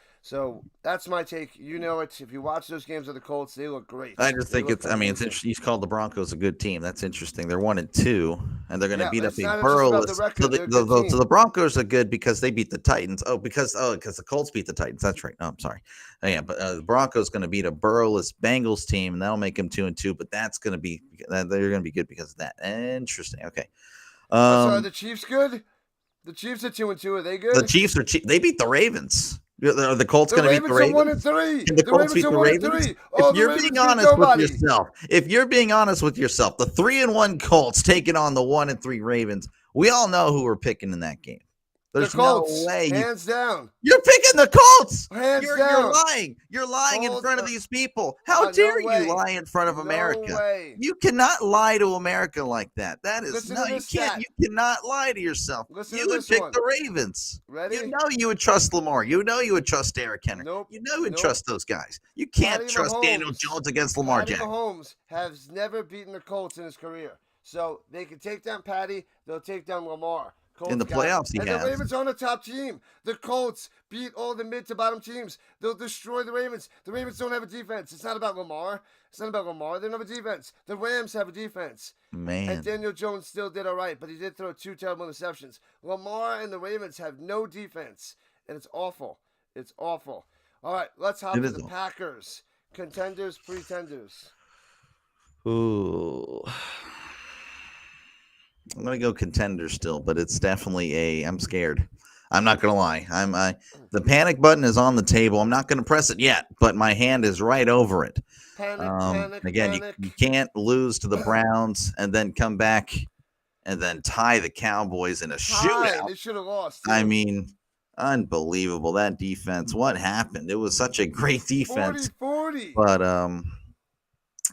that's my take. You know it. If you watch those games of the Colts, they look great.
I just think it's interesting. He's called the Broncos a good team. That's interesting. They're 1-2, and they're going to beat up a burless. So the Broncos are good because they beat the Titans. Because the Colts beat the Titans. That's right. No, I'm sorry. Yeah, but the Broncos going to beat a burless Bengals team, and that'll make them 2-2. But they're going to be good because of that. Interesting. Okay.
So are the Chiefs good? The Chiefs are 2-2. Are they good?
The Chiefs are. They beat the Ravens. Are the Colts going to beat the Ravens?
Are 1-3.
Can the Colts beat the Ravens? If you're being honest with yourself, the 3-1 Colts taking on the 1-3 Ravens. We all know who we're picking in that game. There's no way.
Hands down.
You're picking the Colts.
Hands down.
You're lying. You're lying in front of these people. How dare you lie in front of America?
No way.
You cannot lie to America like that. That is
no.
You can't. You cannot lie to yourself. You would pick the Ravens.
Ready?
You know you would trust Lamar. You know you would trust Derrick Henry.
Nope.
You know you would trust those guys. You can't trust Daniel Jones against Lamar Jackson.
Mahomes has never beaten the Colts in his career. So they can take down Patty. They'll take down Lamar. Colts
in the playoffs, he
has.
The
Ravens on the top team. The Colts beat all the mid to bottom teams. They'll destroy the Ravens. The Ravens don't have a defense. It's not about Lamar. They don't have a defense. The Rams have a defense.
Man.
And Daniel Jones still did all right, but he did throw 2 terrible interceptions. Lamar and the Ravens have no defense, and it's awful. It's awful. All right, let's hop to the Packers. Contenders, pretenders.
Ooh. I'm gonna go contender still, but it's definitely I'm scared. I'm not gonna lie. The panic button is on the table. I'm not gonna press it yet, but my hand is right over it.
Panic.
You can't lose to the Browns and then come back and then tie the Cowboys in a shootout.
They should have lost. Too.
I mean, unbelievable, that defense. What happened? It was such a great defense.
40-40.
But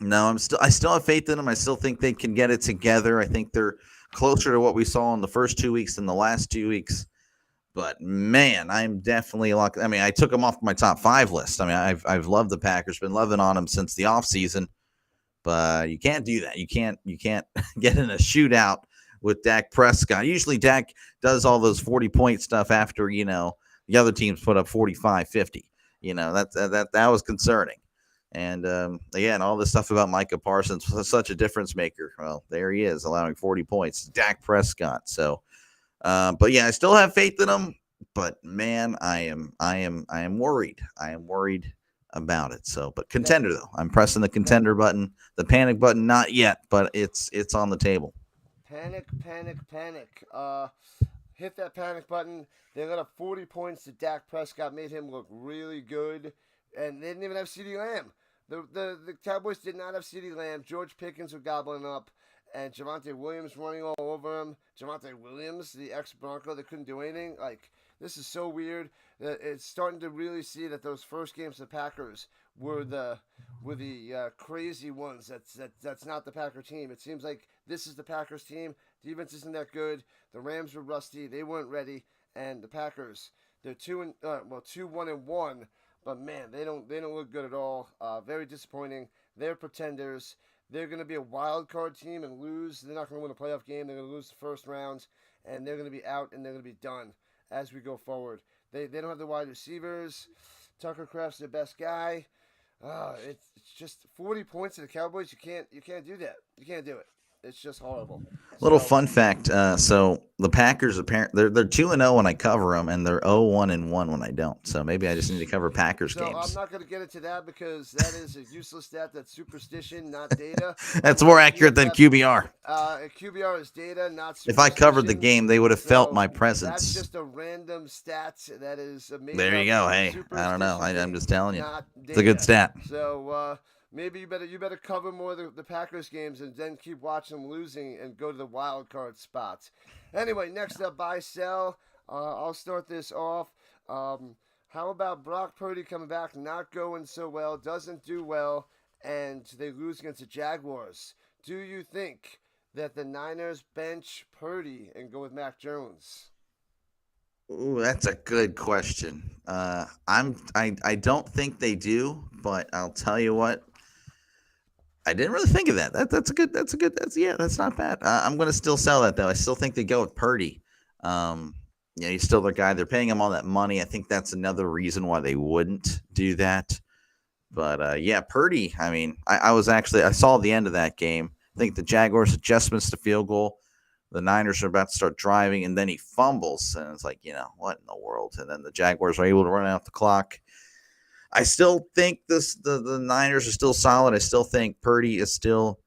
no, I still have faith in them. I still think they can get it together. I think they're closer to what we saw in the first 2 weeks than the last 2 weeks. But man, I'm definitely locked. I mean, I took them off my top 5 list. I mean, I've loved the Packers, been loving on them since the offseason. But you can't do that. You can't get in a shootout with Dak Prescott. Usually Dak does all those 40-point stuff after, the other teams put up 45, 50. That was concerning. And again, all this stuff about Micah Parsons was such a difference maker. Well, there he is, allowing 40 points. Dak Prescott. So, but yeah, I still have faith in him. But man, I am worried. I am worried about it. So, but contender though, I'm pressing the contender button. The panic button, not yet, but it's on the table.
Panic, panic, panic. Hit that panic button. They got up 40 points to Dak Prescott, made him look really good, and they didn't even have CeeDee Lamb. The Cowboys did not have CeeDee Lamb. George Pickens was gobbling up, and Javonte Williams running all over him. Javonte Williams, the ex-Bronco, that couldn't do anything. Like, this is so weird. It's starting to really see that those first games of the Packers were the crazy ones. That's not the Packer team. It seems like this is the Packers team. Defense isn't that good. The Rams were rusty. They weren't ready, and the Packers, they're 2-1-1. But man, they don't look good at all. Very disappointing. They're pretenders. They're going to be a wild card team and lose. They're not going to win a playoff game. They're going to lose the first round, and they're going to be out and they're going to be done as we go forward. They don't have the wide receivers. Tucker Kraft's their best guy. It's just 40 points to the Cowboys. You can't do that. You can't do it. It's just horrible.
Little fun fact. So the Packers apparently they're 2-0 when I cover them, and they're 0-1-1 when I don't. So maybe I just need to cover Packers
So I'm
games.
not going to get into that because that is a useless stat. That's superstition, not data.
That's more accurate than QBR.
QBR is data, not superstition.
If I covered the game, they would have felt my
That's
presence.
just a random stat that is made
There you
up
go.
of
Hey, I don't know.
superstition,
I'm just telling you.
not
It's a good
data.
stat.
So maybe you better cover more of the Packers games and then keep watching them losing and go to the wild card spots. Anyway, next up, buy sell. I'll start this off. How about Brock Purdy coming back, not going so well, doesn't do well, and they lose against the Jaguars? Do you think that the Niners bench Purdy and go with Mac Jones?
Ooh, that's a good question. I don't think they do, but I'll tell you what. I didn't really think of that. That's not bad. I'm going to still sell that though. I still think they go with Purdy. Yeah, he's still their guy. They're paying him all that money. I think that's another reason why they wouldn't do that. But yeah, Purdy. I mean, I saw the end of that game. I think the Jaguars adjustments to field goal. The Niners are about to start driving, and then he fumbles, and it's like, what in the world? And then the Jaguars are able to run out the clock. I still think the Niners are still solid. I still think Purdy is still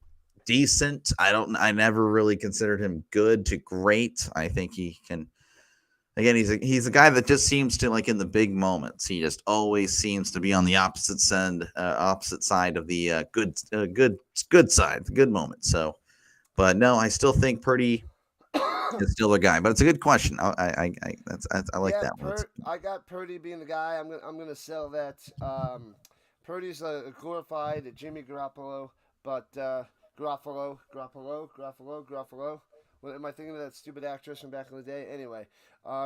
decent. I never really considered him good to great. I think he can. Again, he's a guy that just seems to, like, in the big moments, he just always seems to be on the opposite side of the good side, the good moment. So, but no, I still think Purdy is still a guy. But it's a good question. I like that one.
I got Purdy being the guy. I'm gonna sell that. Purdy's a glorified Jimmy Garoppolo, but Garoppolo. What am I thinking of, that stupid actress from back in the day? Anyway,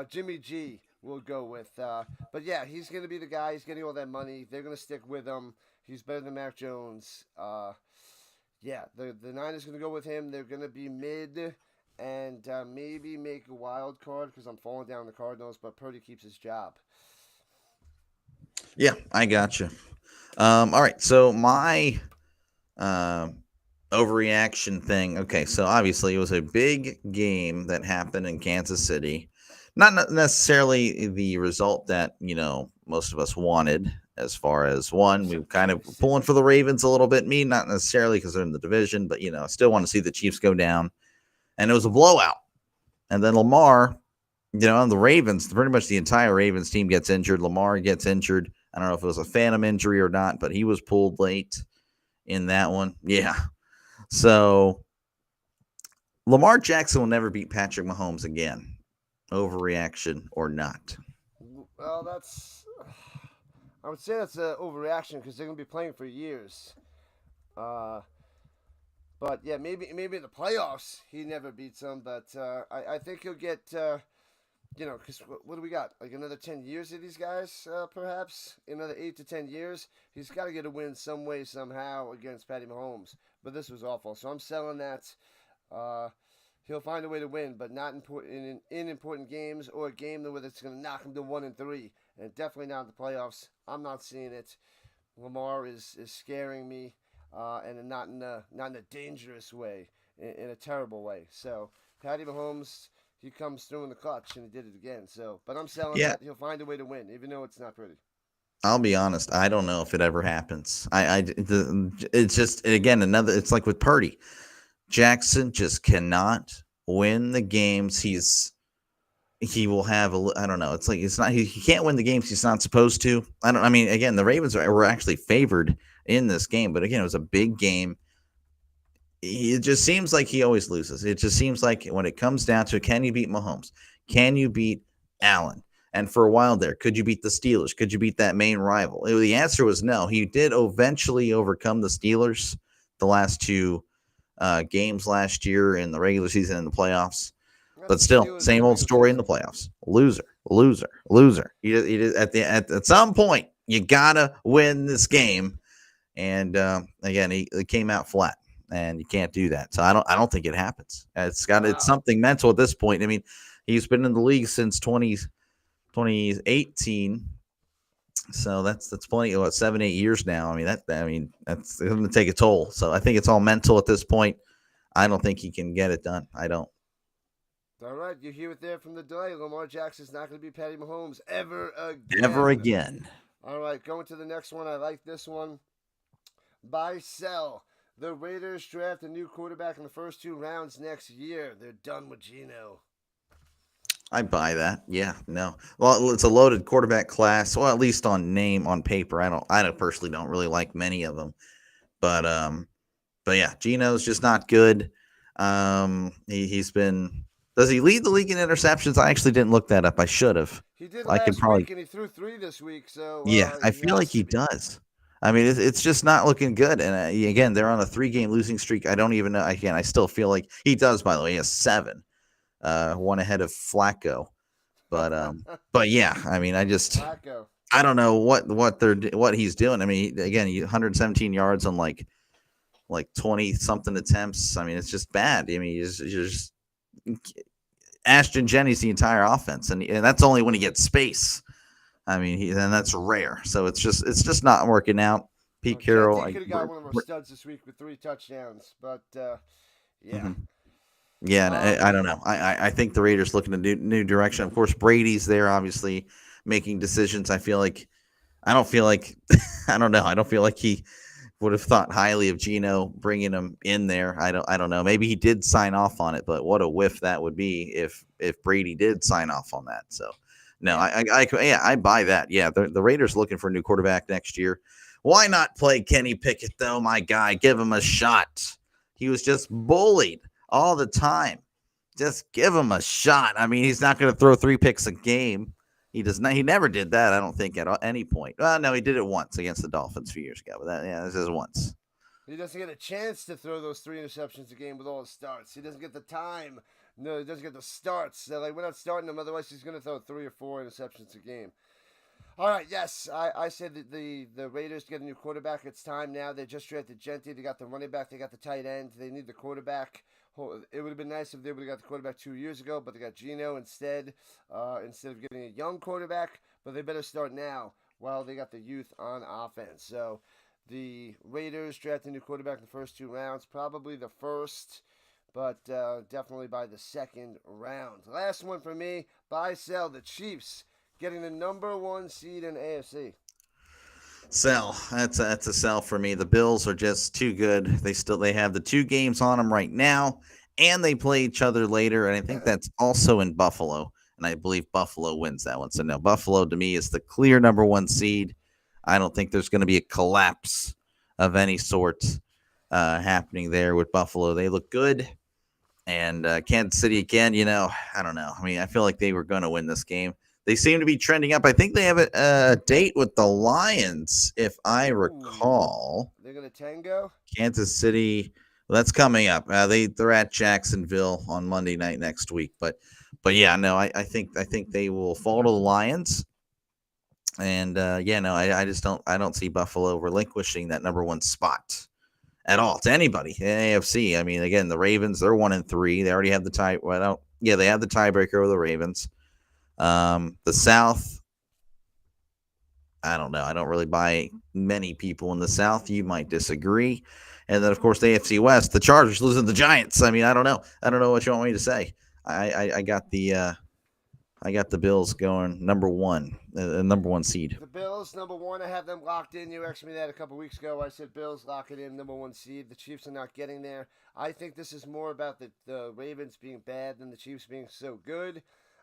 Jimmy G we'll go with. But yeah, he's gonna be the guy. He's getting all that money. They're gonna stick with him. He's better than Mac Jones. Yeah, the Niners gonna go with him. They're gonna be mid. And maybe make a wild card because I'm falling down the Cardinals, but Purdy keeps his job.
Yeah, I got you. All right, so my overreaction thing. Okay, so obviously it was a big game that happened in Kansas City. Not necessarily the result that most of us wanted. As far as one, we kind of pulling for the Ravens a little bit. Me, not necessarily because they're in the division, but I still want to see the Chiefs go down. And it was a blowout. And then Lamar, the Ravens, pretty much the entire Ravens team gets injured. Lamar gets injured. I don't know if it was a phantom injury or not, but he was pulled late in that one. Yeah. So Lamar Jackson will never beat Patrick Mahomes again. Overreaction or not?
Well, I would say that's an overreaction because they're going to be playing for years. But yeah, maybe in the playoffs he never beats them. But I think he'll get, because what do we got? Like another 10 years of these guys, perhaps another 8 to 10 years. He's got to get a win some way somehow against Patty Mahomes. But this was awful, so I'm selling that. He'll find a way to win, but not in important games or a game where it's going to knock him to 1-3, and definitely not in the playoffs. I'm not seeing it. Lamar is scaring me. And not in a dangerous way, in a terrible way. So Patty Mahomes, he comes through in the clutch, and he did it again. So, but I'm selling that he'll find a way to win, even though it's not pretty.
I'll be honest. I don't know if it ever happens. It's just again another. It's like with Purdy. Jackson just cannot win the games. He will have I don't know. It's like it's not he can't win the games he's not supposed to. I mean, again, the Ravens were actually favored in this game, but again, it was a big game. It just seems like he always loses. It just seems like when it comes down to can you beat Mahomes? Can you beat Allen? And for a while there, could you beat the Steelers? Could you beat that main rival? The answer was no. He did eventually overcome the Steelers the last two games last year in the regular season and the playoffs.
Well,
But
the
still,
Steelers in
same
the
old
regular
story in
season.
the playoffs. Loser, loser, loser. At some point, you gotta win this game. And again, he came out flat, and you can't do that. So I don't think it happens. It's
Wow.
something mental at this point. I mean, he's been in the league since 2018. So that's plenty. What 7-8 years now? That's going to take a toll. So I think it's all mental at this point. I don't think he can get it done. I don't.
All right, you hear it there from the delay. Lamar Jackson's not going to be Patty Mahomes ever
Ever
again.
again.
All right, going to the next one. I like this one. Buy, sell. The Raiders draft a new quarterback in the first 2 rounds next year. They're done with Geno.
I buy that. Yeah, no. Well, it's a loaded quarterback class. Well, at least on name, on paper. I don't personally don't really like many of them. But yeah, Geno's just not good. He's been. Does he lead the league in interceptions? I actually didn't look that up. I should have.
He did
I can
last
probably.
week, and he threw 3 this week, so
Yeah, I
he
feel like
has
he
to be.
does. I mean, it's just not looking good. And again, they're on a 3-game losing streak. I don't even know. Again, I still feel like he does. By the way, he has 7, one ahead of Flacco. But yeah, I mean,
Flacco.
I don't know what he's doing. I mean, again, 117 yards on like 20 something attempts. I mean, it's just bad. I mean, you're just Ashton Jennings the entire offense, and that's only when he gets space. I mean, and that's rare. So it's just not working out. Pete Carroll,
Genty could have got one of our studs this week with 3 touchdowns, but yeah.
mhm. Yeah, and
Um,
I don't know. I think the Raiders looking a new direction. Of course, Brady's there, obviously making decisions. I don't feel like I don't know. I don't feel like he would have thought highly of Geno bringing him in there. I don't know. Maybe he did sign off on it, but what a whiff that would be if Brady did sign off on that. So no,
yeah.
yeah, I buy that. Yeah, the Raiders looking for a new quarterback next year. Why not play Kenny Pickett though, my guy? Give him a shot. He was just bullied all the time. Just give him a shot. I mean, he's not going to throw 3 picks a game. He does not. He never did that. I don't think at any point. Well, no, he did it once against the Dolphins a few years ago. But this is once.
He doesn't get a chance to throw those 3 interceptions a game with all his starts. He doesn't get the time. No, he doesn't get the starts. They're like, we're not starting him, otherwise he's going to throw 3 or 4 interceptions a game. All right, yes, I said that the Raiders get a new quarterback. It's time now. They just drafted Genty. They got the running back. They got the tight end. They need the quarterback. It would have been nice if they would have got the quarterback 2 years ago, but they got Geno instead of getting a young quarterback. But they better start now while they got the youth on offense. So the Raiders drafted a new quarterback in the first 2 rounds, probably the first, but definitely by the second round. Last one for me, buy, sell, the Chiefs getting the #1 seed in AFC.
Sell. That's a sell for me. The Bills are just too good. They have the 2 games on them right now, and they play each other later. And I think that's also in Buffalo. And I believe Buffalo wins that one. So now Buffalo to me is the clear #1 seed. I don't think there's going to be a collapse of any sort happening there with Buffalo. They look good. And Kansas City again, I don't know. I mean, I feel like they were going to win this game. They seem to be trending up. I think they have a date with the Lions, if I
Ooh,
recall.
they're gonna tango.
Kansas City, well, that's coming up. They're at Jacksonville on Monday night next week. But yeah, no, I think they will fall to the Lions. And yeah, no, I just don't see Buffalo relinquishing that #1 spot at all to anybody in AFC. I mean, again, the Ravens, they're 1-3. They already have the tie. Well, yeah, they have the tiebreaker over the Ravens. The South, I don't know. I don't really buy many people in the South. You might disagree. And then, of course, the AFC West, the Chargers losing the Giants. I mean, I don't know. I don't know what you want me to say. I got the I got the Bills going number one, number one seed.
The Bills, number one. I have them locked in. You asked me that a couple weeks ago. I said Bills lock it in, number one seed. The Chiefs are not getting there. I think this is more about the Ravens being bad than the Chiefs being so good.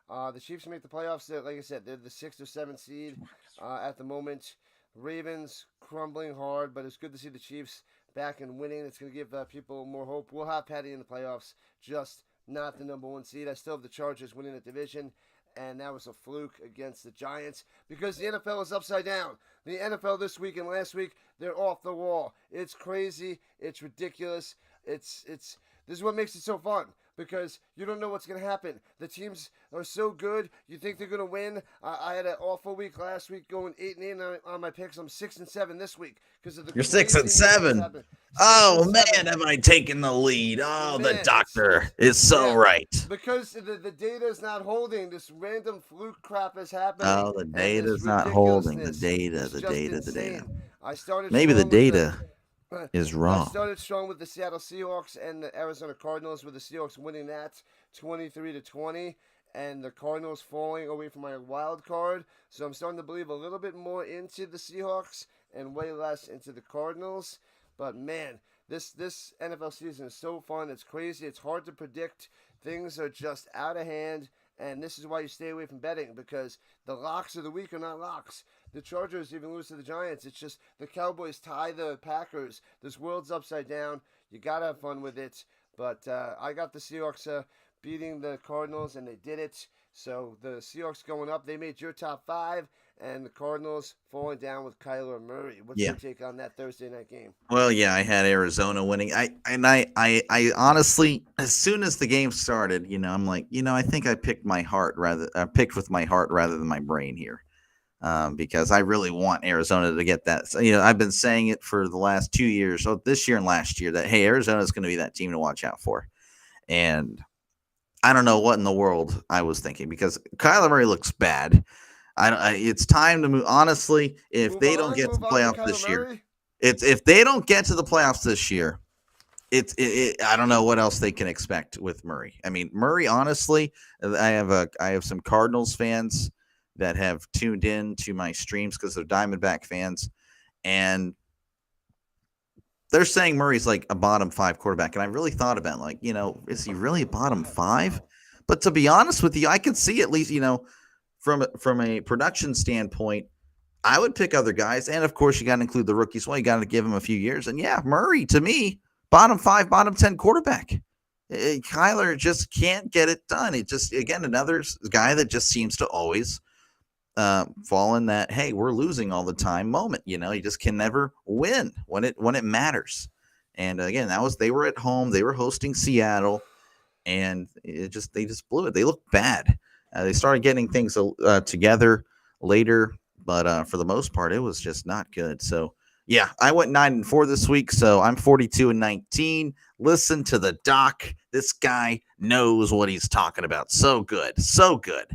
The Chiefs make the playoffs. Like I said, they're the sixth or seventh seed at the moment. Ravens crumbling hard, but it's good to see the Chiefs back and winning. It's going to give people more hope. We'll have Patty in the playoffs, just not the number one seed. I still have the Chargers winning the division, and that was a fluke against the Giants because the NFL is upside down. The NFL this week and last week, they're off the wall. It's crazy. It's ridiculous. It's this is what makes it so fun because you don't know what's going to happen. The teams are so good. You think they're going to win. I had an awful week last week, going 8-8 on my picks. I'm 6-7 this week because of the
You're 6-7.
Six
Oh
and
man,
seven.
have I taken the lead? Oh, the
Man,
doctor is so
yeah,
right.
because the data is not holding. This random fluke crap is happening,
Oh, the
and this
data's not holding. The
ridiculousness.
data,
It's
the
just
data, the data.
insane. I started
Maybe the
strong with the.
data is
I
wrong.
started strong with the Seattle Seahawks and the Arizona Cardinals, with the Seahawks winning that 23-20, and the Cardinals falling away from my wild card. So I'm starting to believe a little bit more into the Seahawks and way less into the Cardinals. But man, this NFL season is so fun. It's crazy. It's hard to predict. Things are just out of hand. And this is why you stay away from betting, because the locks of the week are not locks. The Chargers even lose to the Giants. It's just the Cowboys tie the Packers. This world's upside down. You got to have fun with it. But I got the Seahawks beating the Cardinals, and they did it. So the Seahawks going up. They made your top five, and the Cardinals falling down with Kyler Murray. What's
Yeah.
your take on that Thursday night game?
Well, yeah, I had Arizona winning. I honestly, as soon as the game started, I'm like, I think I picked my heart rather, picked with my heart rather than my brain here, because I really want Arizona to get that. So, I've been saying it for the last 2 years, so this year and last year, that hey, Arizona is going to be that team to watch out for, and I don't know what in the world I was thinking because Kyler Murray looks bad. It's time to move. Honestly, if
Move
they don't
on.
get to
Move
the
on from
playoffs
Kyler
this year,
Murray.
it's if they don't get to the playoffs this year, I don't know what else they can expect with Murray. I mean, Murray, honestly, I have some Cardinals fans that have tuned in to my streams because they're Diamondback fans, and they're saying Murray's like a bottom five quarterback. And I really thought about like, is he really a bottom five? But to be honest with you, I can see at least, from a production standpoint, I would pick other guys, and of course, you got to include the rookies. Well, you got to give him a few years, and yeah, Murray to me, bottom five, bottom 10 quarterback. Kyler just can't get it done. It just again another guy that just seems to always fall in that hey, we're losing all the time moment. You just can never win when it matters. And again, they were at home, they were hosting Seattle, and they just blew it. They looked bad. They started getting things together later, but for the most part, it was just not good. So yeah, I went 9-4 this week, so I'm 42-19. Listen to the doc. This guy knows what he's talking about. So good, so good.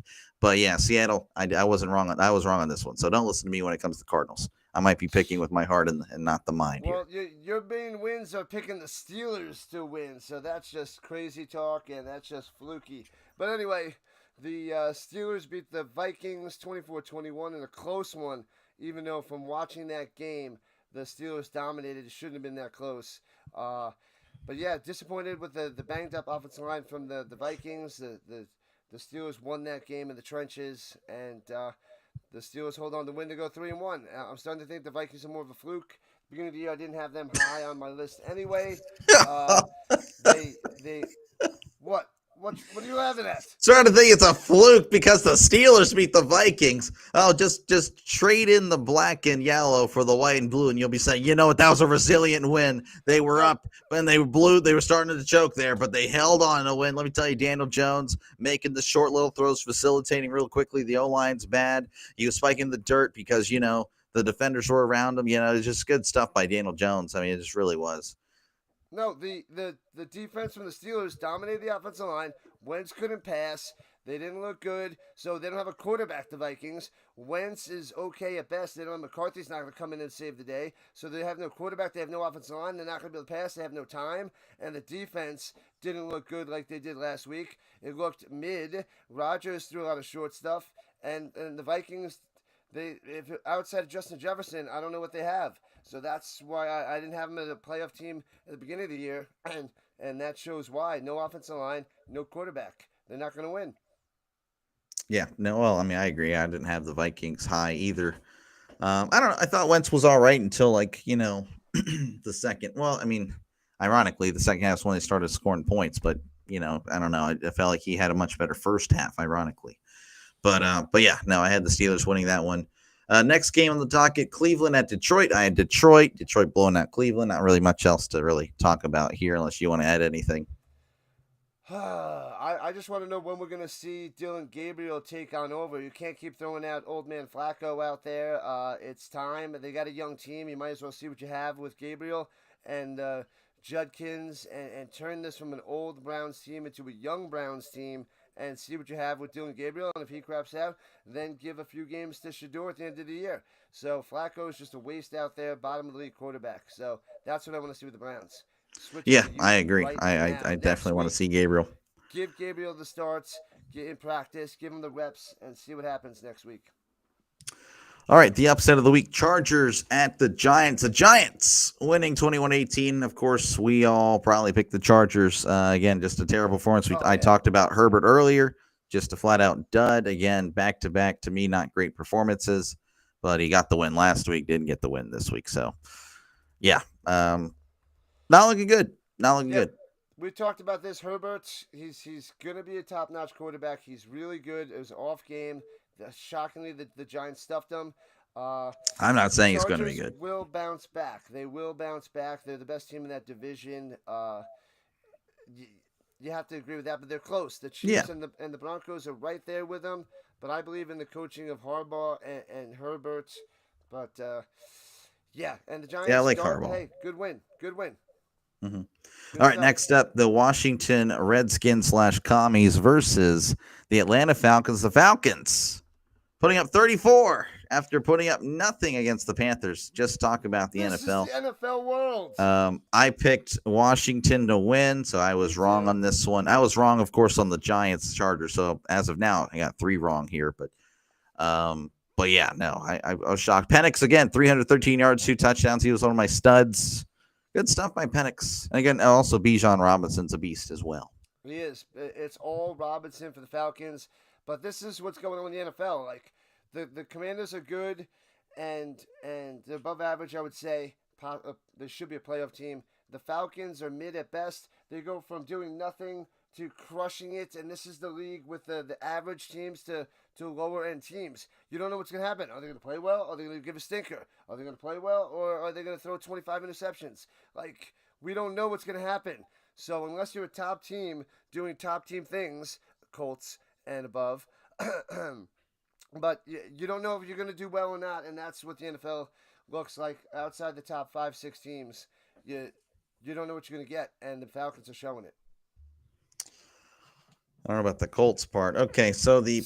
But yeah, Seattle, I wasn't wrong. I was wrong on this one. So don't listen to me when it comes to Cardinals. I might be picking with my heart and not the mind here.
Well, your main wins are picking the Steelers to win, so that's just crazy talk, and that's just fluky. But anyway, the Steelers beat the Vikings 24-21 in a close one, even though from watching that game, the Steelers dominated. It shouldn't have been that close. But yeah, disappointed with the banged up offensive line from the Vikings. The Steelers won that game in the trenches, and the Steelers hold on to win to go 3-1. I'm starting to think the Vikings are more of a fluke. Beginning of the year, I didn't have them high on my list anyway. Uh, they what are you laughing at?
Starting to think it's a fluke because the Steelers beat the Vikings. Oh, just trade in the black and yellow for the white and blue, and you'll be saying, you know what, that was a resilient win. They were up when they were starting to choke there, but they held on to win. Let me tell you, Daniel Jones making the short little throws, facilitating real quickly. The O-line's bad. He was spiking the dirt because, the defenders were around him. It's just good stuff by Daniel Jones. I mean, it just really was.
No, the defense from the Steelers dominated the offensive line. Wentz couldn't pass. They didn't look good, so they don't have a quarterback, the Vikings. Wentz is okay at best. They don't have McCarthy's not going to come in and save the day. So they have no quarterback. They have no offensive line. They're not going to be able to pass. They have no time. And the defense didn't look good like they did last week. It looked mid. Rodgers threw a lot of short stuff. And the Vikings, if outside of Justin Jefferson, I don't know what they have. So that's why I didn't have them as a playoff team at the beginning of the year. And that shows why. No offensive line, no quarterback. They're not going to win.
Yeah, no, well, I mean, I agree. I didn't have the Vikings high either. I don't know. I thought Wentz was all right until the second. Well, I mean, ironically, the second half is when they started scoring points. But I don't know. I felt like he had a much better first half, ironically. But yeah, no, I had the Steelers winning that one. Next game on the docket, Cleveland at Detroit. I had Detroit. Detroit blowing out Cleveland. Not really much else to really talk about here, unless you want to add anything.
I just want to know when we're going to see Dylan Gabriel take on over. You can't keep throwing out old man Flacco out there. It's time. They got a young team. You might as well see what you have with Gabriel and Judkins and turn this from an old Browns team into a young Browns team and see what you have with Dylan Gabriel. And if he craps out, then give a few games to Shador at the end of the year. So Flacco is just a waste out there, bottom of the league quarterback. So that's what I want to see with the Browns.
Yeah, I agree. Right I definitely want to see Gabriel.
Give Gabriel the starts, get in practice, give him the reps, and see what happens next week.
All right, the upset of the week, Chargers at the Giants. The Giants winning 21-18. Of course, we all probably picked the Chargers. Again, just a terrible performance. I talked about Herbert earlier, just a flat-out dud. Again, back-to-back, to me, not great performances. But he got the win last week, didn't get the win this week. So, yeah, not looking good. Not looking good.
We talked about this. Herbert, he's going to be a top-notch quarterback. He's really good. It was an off game. Shockingly, the Giants stuffed them.
I'm not saying he's going to be good.
Will bounce back. They will bounce back. They're the best team in that division. You have to agree with that, but they're close. The Chiefs and the Broncos are right there with them. But I believe in the coaching of Harbaugh and Herbert. But and the Giants.
Yeah, I like Harbaugh.
Hey, good win. Good win.
Mm-hmm. All right, next up, the Washington Redskins / Commies versus the Atlanta Falcons. The Falcons putting up 34 after putting up nothing against the Panthers. Just talk about the NFL.
This is the NFL world.
I picked Washington to win, so I was wrong on this one. I was wrong, of course, on the Giants Chargers. So as of now, I got 3 wrong here. But yeah, no, I was shocked. Penix again, 313 yards, 2 touchdowns. He was one of my studs. Good stuff by Penix. And again, also Bijan Robinson's a beast as well.
He is. It's all Robinson for the Falcons. But this is what's going on in the NFL. Like, the Commanders are good, and they're above average, I would say. There should be a playoff team. The Falcons are mid at best. They go from doing nothing to crushing it, and this is the league with the average teams to lower-end teams. You don't know what's going to happen. Are they going to play well? Are they going to give a stinker? Are they going to play well? Or are they going to throw 25 interceptions? Like, we don't know what's going to happen. So unless you're a top team doing top team things, Colts and above, but you don't know if you're going to do well or not, and that's what the NFL looks like outside the top 5-6 teams. You don't know what you're going to get, and the Falcons are showing it.
I don't know about the Colts part. Okay, so the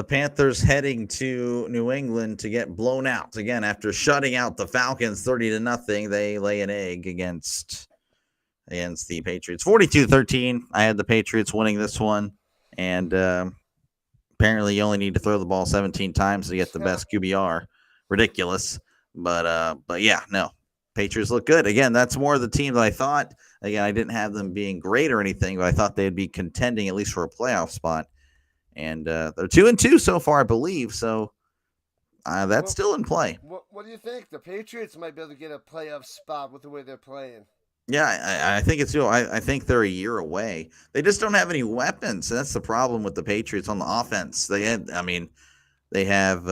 Panthers heading to New England to get blown out again after shutting out the Falcons 30-0. They lay an egg against the Patriots, 42-13. I had the Patriots winning this one, and apparently you only need to throw the ball 17 times to get the best QBR. Ridiculous, but yeah, no. Patriots look good. Again, that's more of the team that I thought. Again, I didn't have them being great or anything, but I thought they'd be contending at least for a playoff spot. And they're 2-2 so far, I believe. So that's still in play.
What do you think? The Patriots might be able to get a playoff spot with the way they're playing.
Yeah, I think it's still. I think they're a year away. They just don't have any weapons. That's the problem with the Patriots on the offense. They have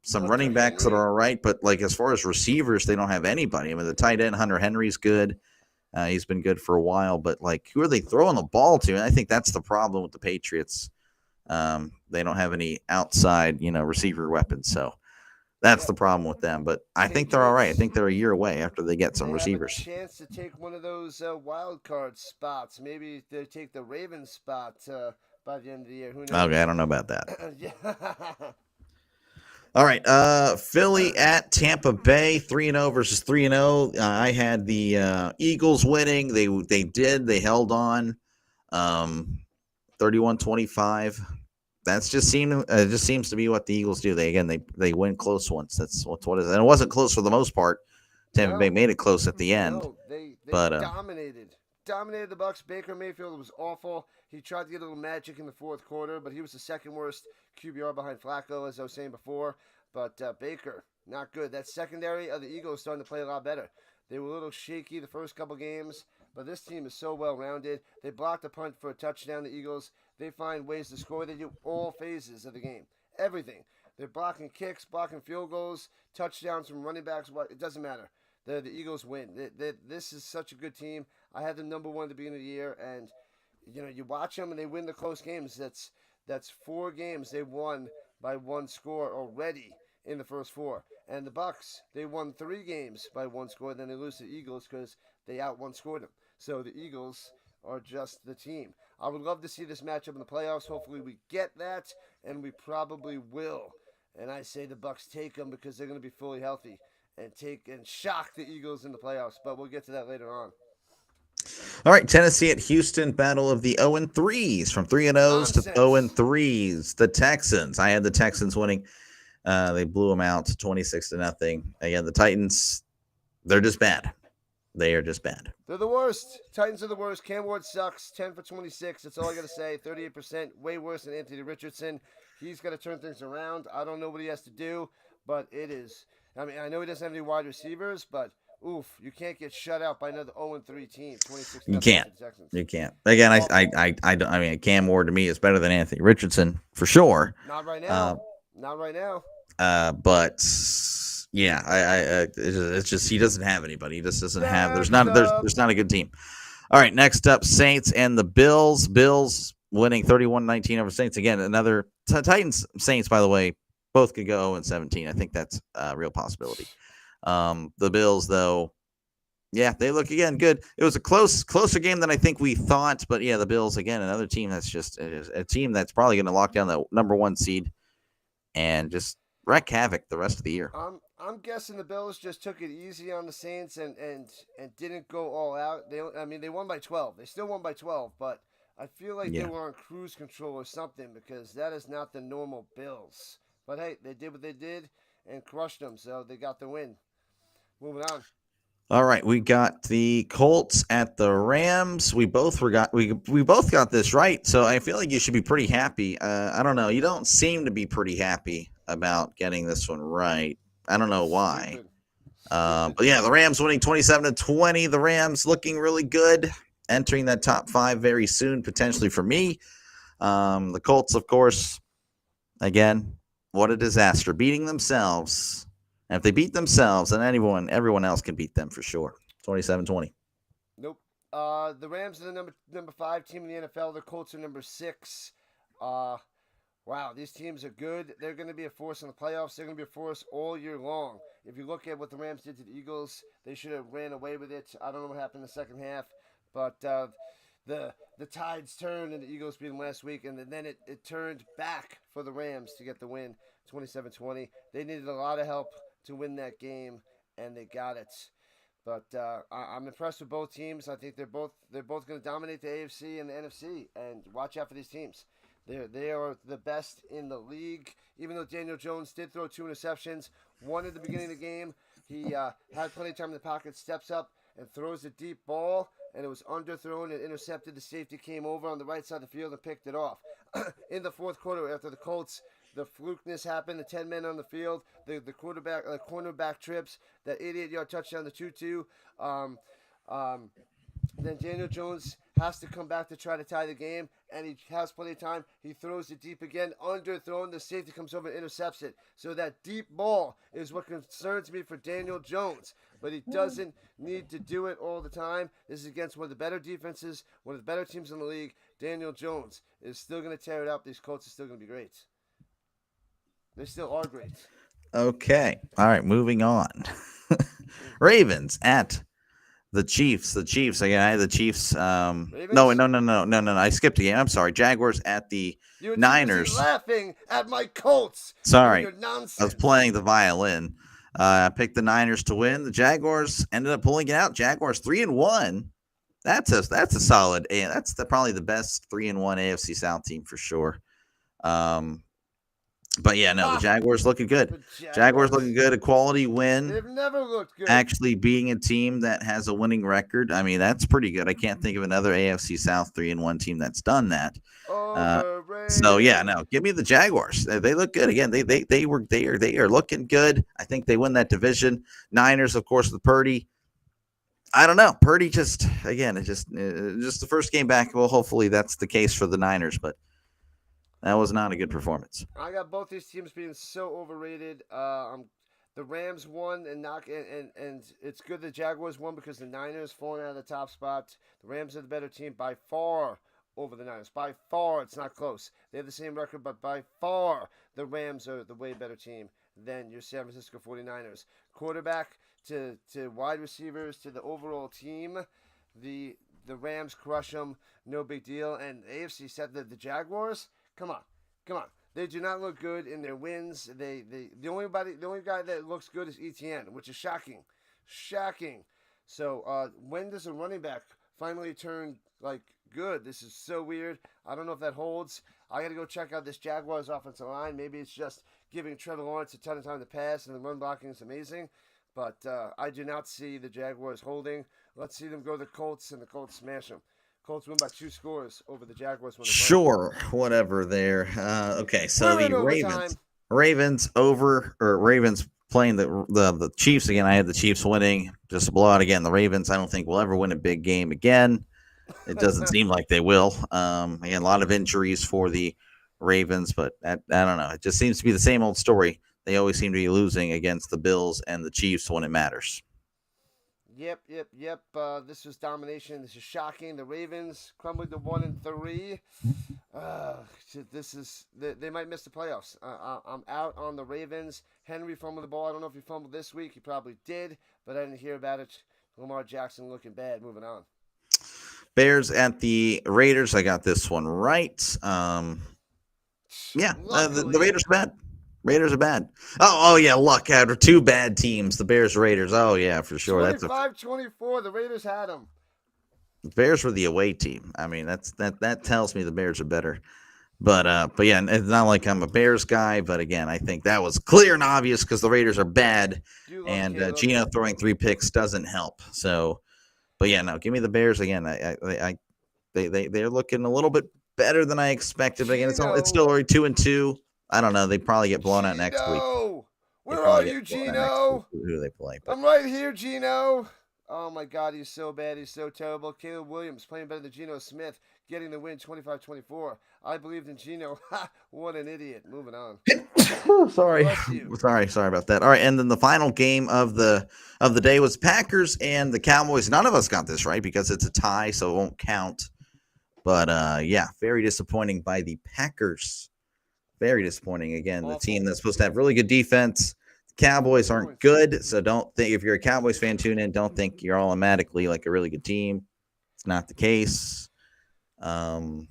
some running backs that are all right, but like as far as receivers, they don't have anybody. I mean, the tight end Hunter Henry's good. He's been good for a while, but like, who are they throwing the ball to? And I think that's the problem with the Patriots. They don't have any outside, receiver weapons. So that's the problem with them. But I think they're all right. I think they're a year away after they get some receivers.
Have a chance to take one of those wild card spots. Maybe they take the Ravens spot. by the end of the year. Who knows?
Okay, I don't know about that.
Yeah.
All right, Philly at Tampa Bay, 3-0 versus 3-0. I had the Eagles winning. They held on, 31-25. That's just seems to be what the Eagles do. They win close ones. That's what is. And it wasn't close for the most part. Tampa Bay
No,
made it close at the end,
no, they
but
dominated the Bucks. Baker Mayfield was awful. He tried to get a little magic in the fourth quarter, but he was the second worst QBR behind Flacco, as I was saying before. But Baker, not good. That secondary of the Eagles starting to play a lot better. They were a little shaky the first couple games, but this team is so well rounded. They blocked a punt for a touchdown. The Eagles, they find ways to score. They do all phases of the game, everything. They're blocking kicks, blocking field goals, touchdowns from running backs. It doesn't matter. The Eagles win. This is such a good team. I had them number one at the beginning of the year, and you watch them and they win the close games. That's 4 games they won by 1 score already in the first 4. And the Bucks, they won 3 games by 1 score. Then they lose to the Eagles because they out 1 scored them. So the Eagles are just the team. I would love to see this matchup in the playoffs. Hopefully we get that, and we probably will. And I say the Bucks take them because they're going to be fully healthy and shock the Eagles in the playoffs. But we'll get to that later on.
all right, Tennessee at Houston, battle of the 0-3s, from 3-0s to 0-3s. The Texans. I had the Texans winning. They blew them out 26-0. Again, the Titans, they're just bad. They are just bad.
They're the worst. Titans are the worst. Cam Ward sucks. 10 for 26. That's all I got to say. 38%. Way worse than Anthony Richardson. He's got to turn things around. I don't know what he has to do, but it is. I mean, I know he doesn't have any wide receivers, but oof, you can't get shut out by another 0-3 team. 26.
You can't. You can't. Again, I mean, Cam Ward to me is better than Anthony Richardson for sure.
Not right now. Not right now.
But yeah, it's just he doesn't have anybody. He just doesn't have. There's not a good team. All right, next up, Saints and the Bills. Bills winning 31-19 over Saints. Again, another Titans Saints, by the way, both could go 0-17. I think that's a real possibility. The Bills, though, yeah, they look again good. It was a closer game than I think we thought, but yeah, the Bills again, another team that's just a team that's probably going to lock down the number 1 seed and just wreak havoc the rest of the year.
I'm guessing the Bills just took it easy on the Saints and didn't go all out. They won by 12. They still won by 12, but I feel like they were on cruise control or something because that is not the normal Bills. But hey, they did what they did and crushed them, so they got the win. Moving on.
All right, we got the Colts at the Rams. We both got this right, so I feel like you should be pretty happy. I don't know. You don't seem to be pretty happy about getting this one right. I don't know why. But yeah, the Rams winning 27-20. The Rams looking really good, entering that top 5 very soon, potentially for me. The Colts, of course, again, what a disaster, beating themselves. And if they beat themselves, then everyone else can beat them for sure. 27-20.
Nope. The Rams are the number 5 team in the NFL. The Colts are number 6. Wow, these teams are good. They're going to be a force in the playoffs. They're going to be a force all year long. If you look at what the Rams did to the Eagles, they should have ran away with it. I don't know what happened in the second half, but the tides turned and the Eagles beat them last week, and then it turned back for the Rams to get the win, 27-20. They needed a lot of help to win that game, and they got it. But I'm impressed with both teams. I think they're both going to dominate the AFC and the NFC, and watch out for these teams. They are the best in the league. Even though Daniel Jones did throw 2 interceptions, one at the beginning of the game, he had plenty of time in the pocket, steps up and throws a deep ball, and it was underthrown and intercepted. The safety came over on the right side of the field and picked it off. In the fourth quarter, after the Colts, the flukeness happened, the 10 men on the field, the cornerback trips, that 88-yard touchdown, the 2-2. Then Daniel Jones has to come back to try to tie the game, and he has plenty of time. He throws it deep again, underthrown. The safety comes over and intercepts it. So that deep ball is what concerns me for Daniel Jones. But he doesn't need to do it all the time. This is against one of the better defenses, one of the better teams in the league. Daniel Jones is still going to tear it up. These Colts are still going to be great. They still are great.
Okay. All right, moving on. Ravens at The Chiefs. Again, I had the Chiefs. No,
Ravens?
no, no, no, no, no. I skipped a game. I'm sorry. Jaguars at the
You were too busy
Niners.
laughing at my Colts and
Sorry,
your
I was
nonsense.
playing the violin. I picked the Niners to win. The Jaguars ended up pulling it out. Jaguars 3-1. That's a solid. That's probably the best 3-1 AFC South team for sure. Um, but yeah, no, the
Ha!
Jaguars looking good.
The
Jaguars looking
Jaguars.
good. A quality win.
They've never looked good.
Actually being a team that has a winning record. I mean, that's pretty good. I can't think of another AFC South 3-1 team that's done that. So yeah,
Overrated.
no, give me the Jaguars. They look good again. They are looking good. I think they win that division. Niners, of course, with Purdy. I don't know. Purdy just again, just the first game back. Well, hopefully that's the case for the Niners, but that was not a good performance.
I got both these teams being so overrated. The Rams won and it's good the Jaguars won because the Niners falling out of the top spot. The Rams are the better team by far over the Niners. By far, it's not close. They have the same record, but by far the Rams are the way better team than your San Francisco 49ers. Quarterback to wide receivers to the overall team, the Rams crush them, no big deal. And AFC said that the Jaguars, come on, come on. They do not look good in their wins. The only guy that looks good is ETN, which is shocking, shocking. So when does a running back finally turn like good? This is so weird. I don't know if that holds. I got to go check out this Jaguars offensive line. Maybe it's just giving Trevor Lawrence a ton of time to pass, and the run blocking is amazing. But I do not see the Jaguars holding. Let's see them go to the Colts, and the Colts smash them. Colts win by 2 scores over the Jaguars when they're playing.
Sure, whatever. There. Okay, so
We're
the
in overtime.
Ravens playing the Chiefs again. I had the Chiefs winning, just a blowout again. The Ravens, I don't think will ever win a big game again. It doesn't seem like they will. Again, a lot of injuries for the Ravens, but I don't know. It just seems to be the same old story. They always seem to be losing against the Bills and the Chiefs when it matters.
Yep. This was domination. This is shocking. The Ravens crumbled to 1-3. Uh, they might miss the playoffs. I'm out on the Ravens. Henry fumbled the ball. I don't know if he fumbled this week. He probably did, but I didn't hear about it. Lamar Jackson looking bad. Moving on.
Bears at the Raiders. I got this one right. Yeah, the Raiders are bad. Raiders are bad. Oh yeah, luck out of 2 bad teams, the Bears Raiders. Oh yeah, for sure.
25-24. The Raiders had them.
The Bears were the away team. I mean, that tells me the Bears are better. But yeah, it's not like I'm a Bears guy. But again, I think that was clear and obvious because the Raiders are bad, and Gino throwing 3 picks doesn't help. So, but yeah, no, give me the Bears again. They're looking a little bit better than I expected. But again, it's still already 2-2. I don't know. They probably get blown out next week.
Where are you, Gino?
Who they play?
But I'm right here, Gino. Oh my God, he's so bad. He's so terrible. Caleb Williams playing better than Geno Smith, getting the win 25-24. I believed in Gino. Ha! What an idiot. Moving on.
Sorry about that. All right, and then the final game of the day was Packers and the Cowboys. None of us got this right because it's a tie, so it won't count. But yeah, very disappointing by the Packers. Very disappointing. Again, the team that's supposed to have really good defense. The Cowboys aren't good, so don't think if you're a Cowboys fan, tune in. Don't think you're automatically like a really good team. It's not the case. But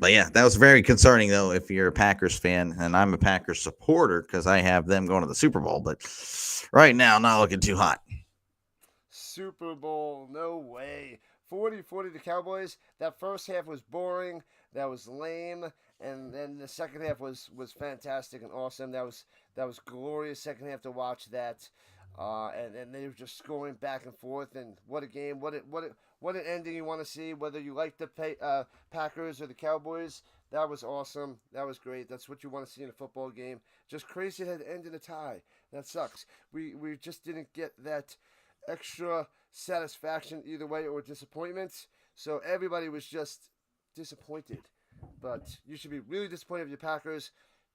yeah, that was very concerning though. If you're a Packers fan, and I'm a Packers supporter because I have them going to the Super Bowl, but right now not looking too hot.
Super Bowl, no way. 40-40 the Cowboys. That first half was boring. That was lame. And then the second half was fantastic and awesome. That was glorious second half to watch that. And they were just scoring back and forth. And what a game! What an ending you want to see. Whether you like the Packers or the Cowboys, that was awesome. That was great. That's what you want to see in a football game. Just crazy it had to end in a tie. That sucks. We just didn't get that extra satisfaction either way or disappointment. So everybody was just disappointed. But you should be really disappointed with your Packers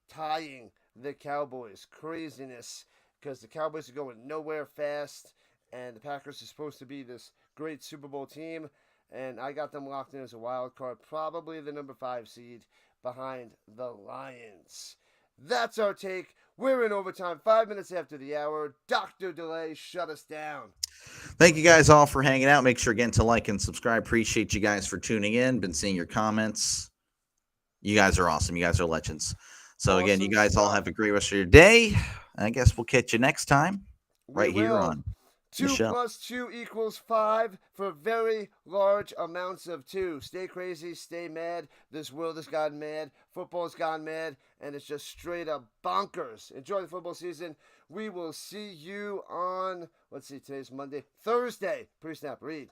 tying the Cowboys. Craziness. Because the Cowboys are going nowhere fast. And the Packers are supposed to be this great Super Bowl team. And I got them locked in as a wild card. Probably the number 5 seed behind the Lions. That's our take. We're in overtime 5 minutes after the hour. Dr. Delay shut us down.
Thank you guys all for hanging out. Make sure again to like and subscribe. Appreciate you guys for tuning in. Been seeing your comments. You guys are awesome. You guys are legends. So again, you
Awesome
guys all
stuff.
have a great rest of your day. I guess we'll catch you next time right
We
here
will.
on the
2
show.
plus 2 equals 5 for very large amounts of 2. Stay crazy, stay mad. This world has gone mad. Football's gone mad. And it's just straight up bonkers. Enjoy the football season. We will see you on, let's see, today's Monday. Thursday. Pre-snap, read.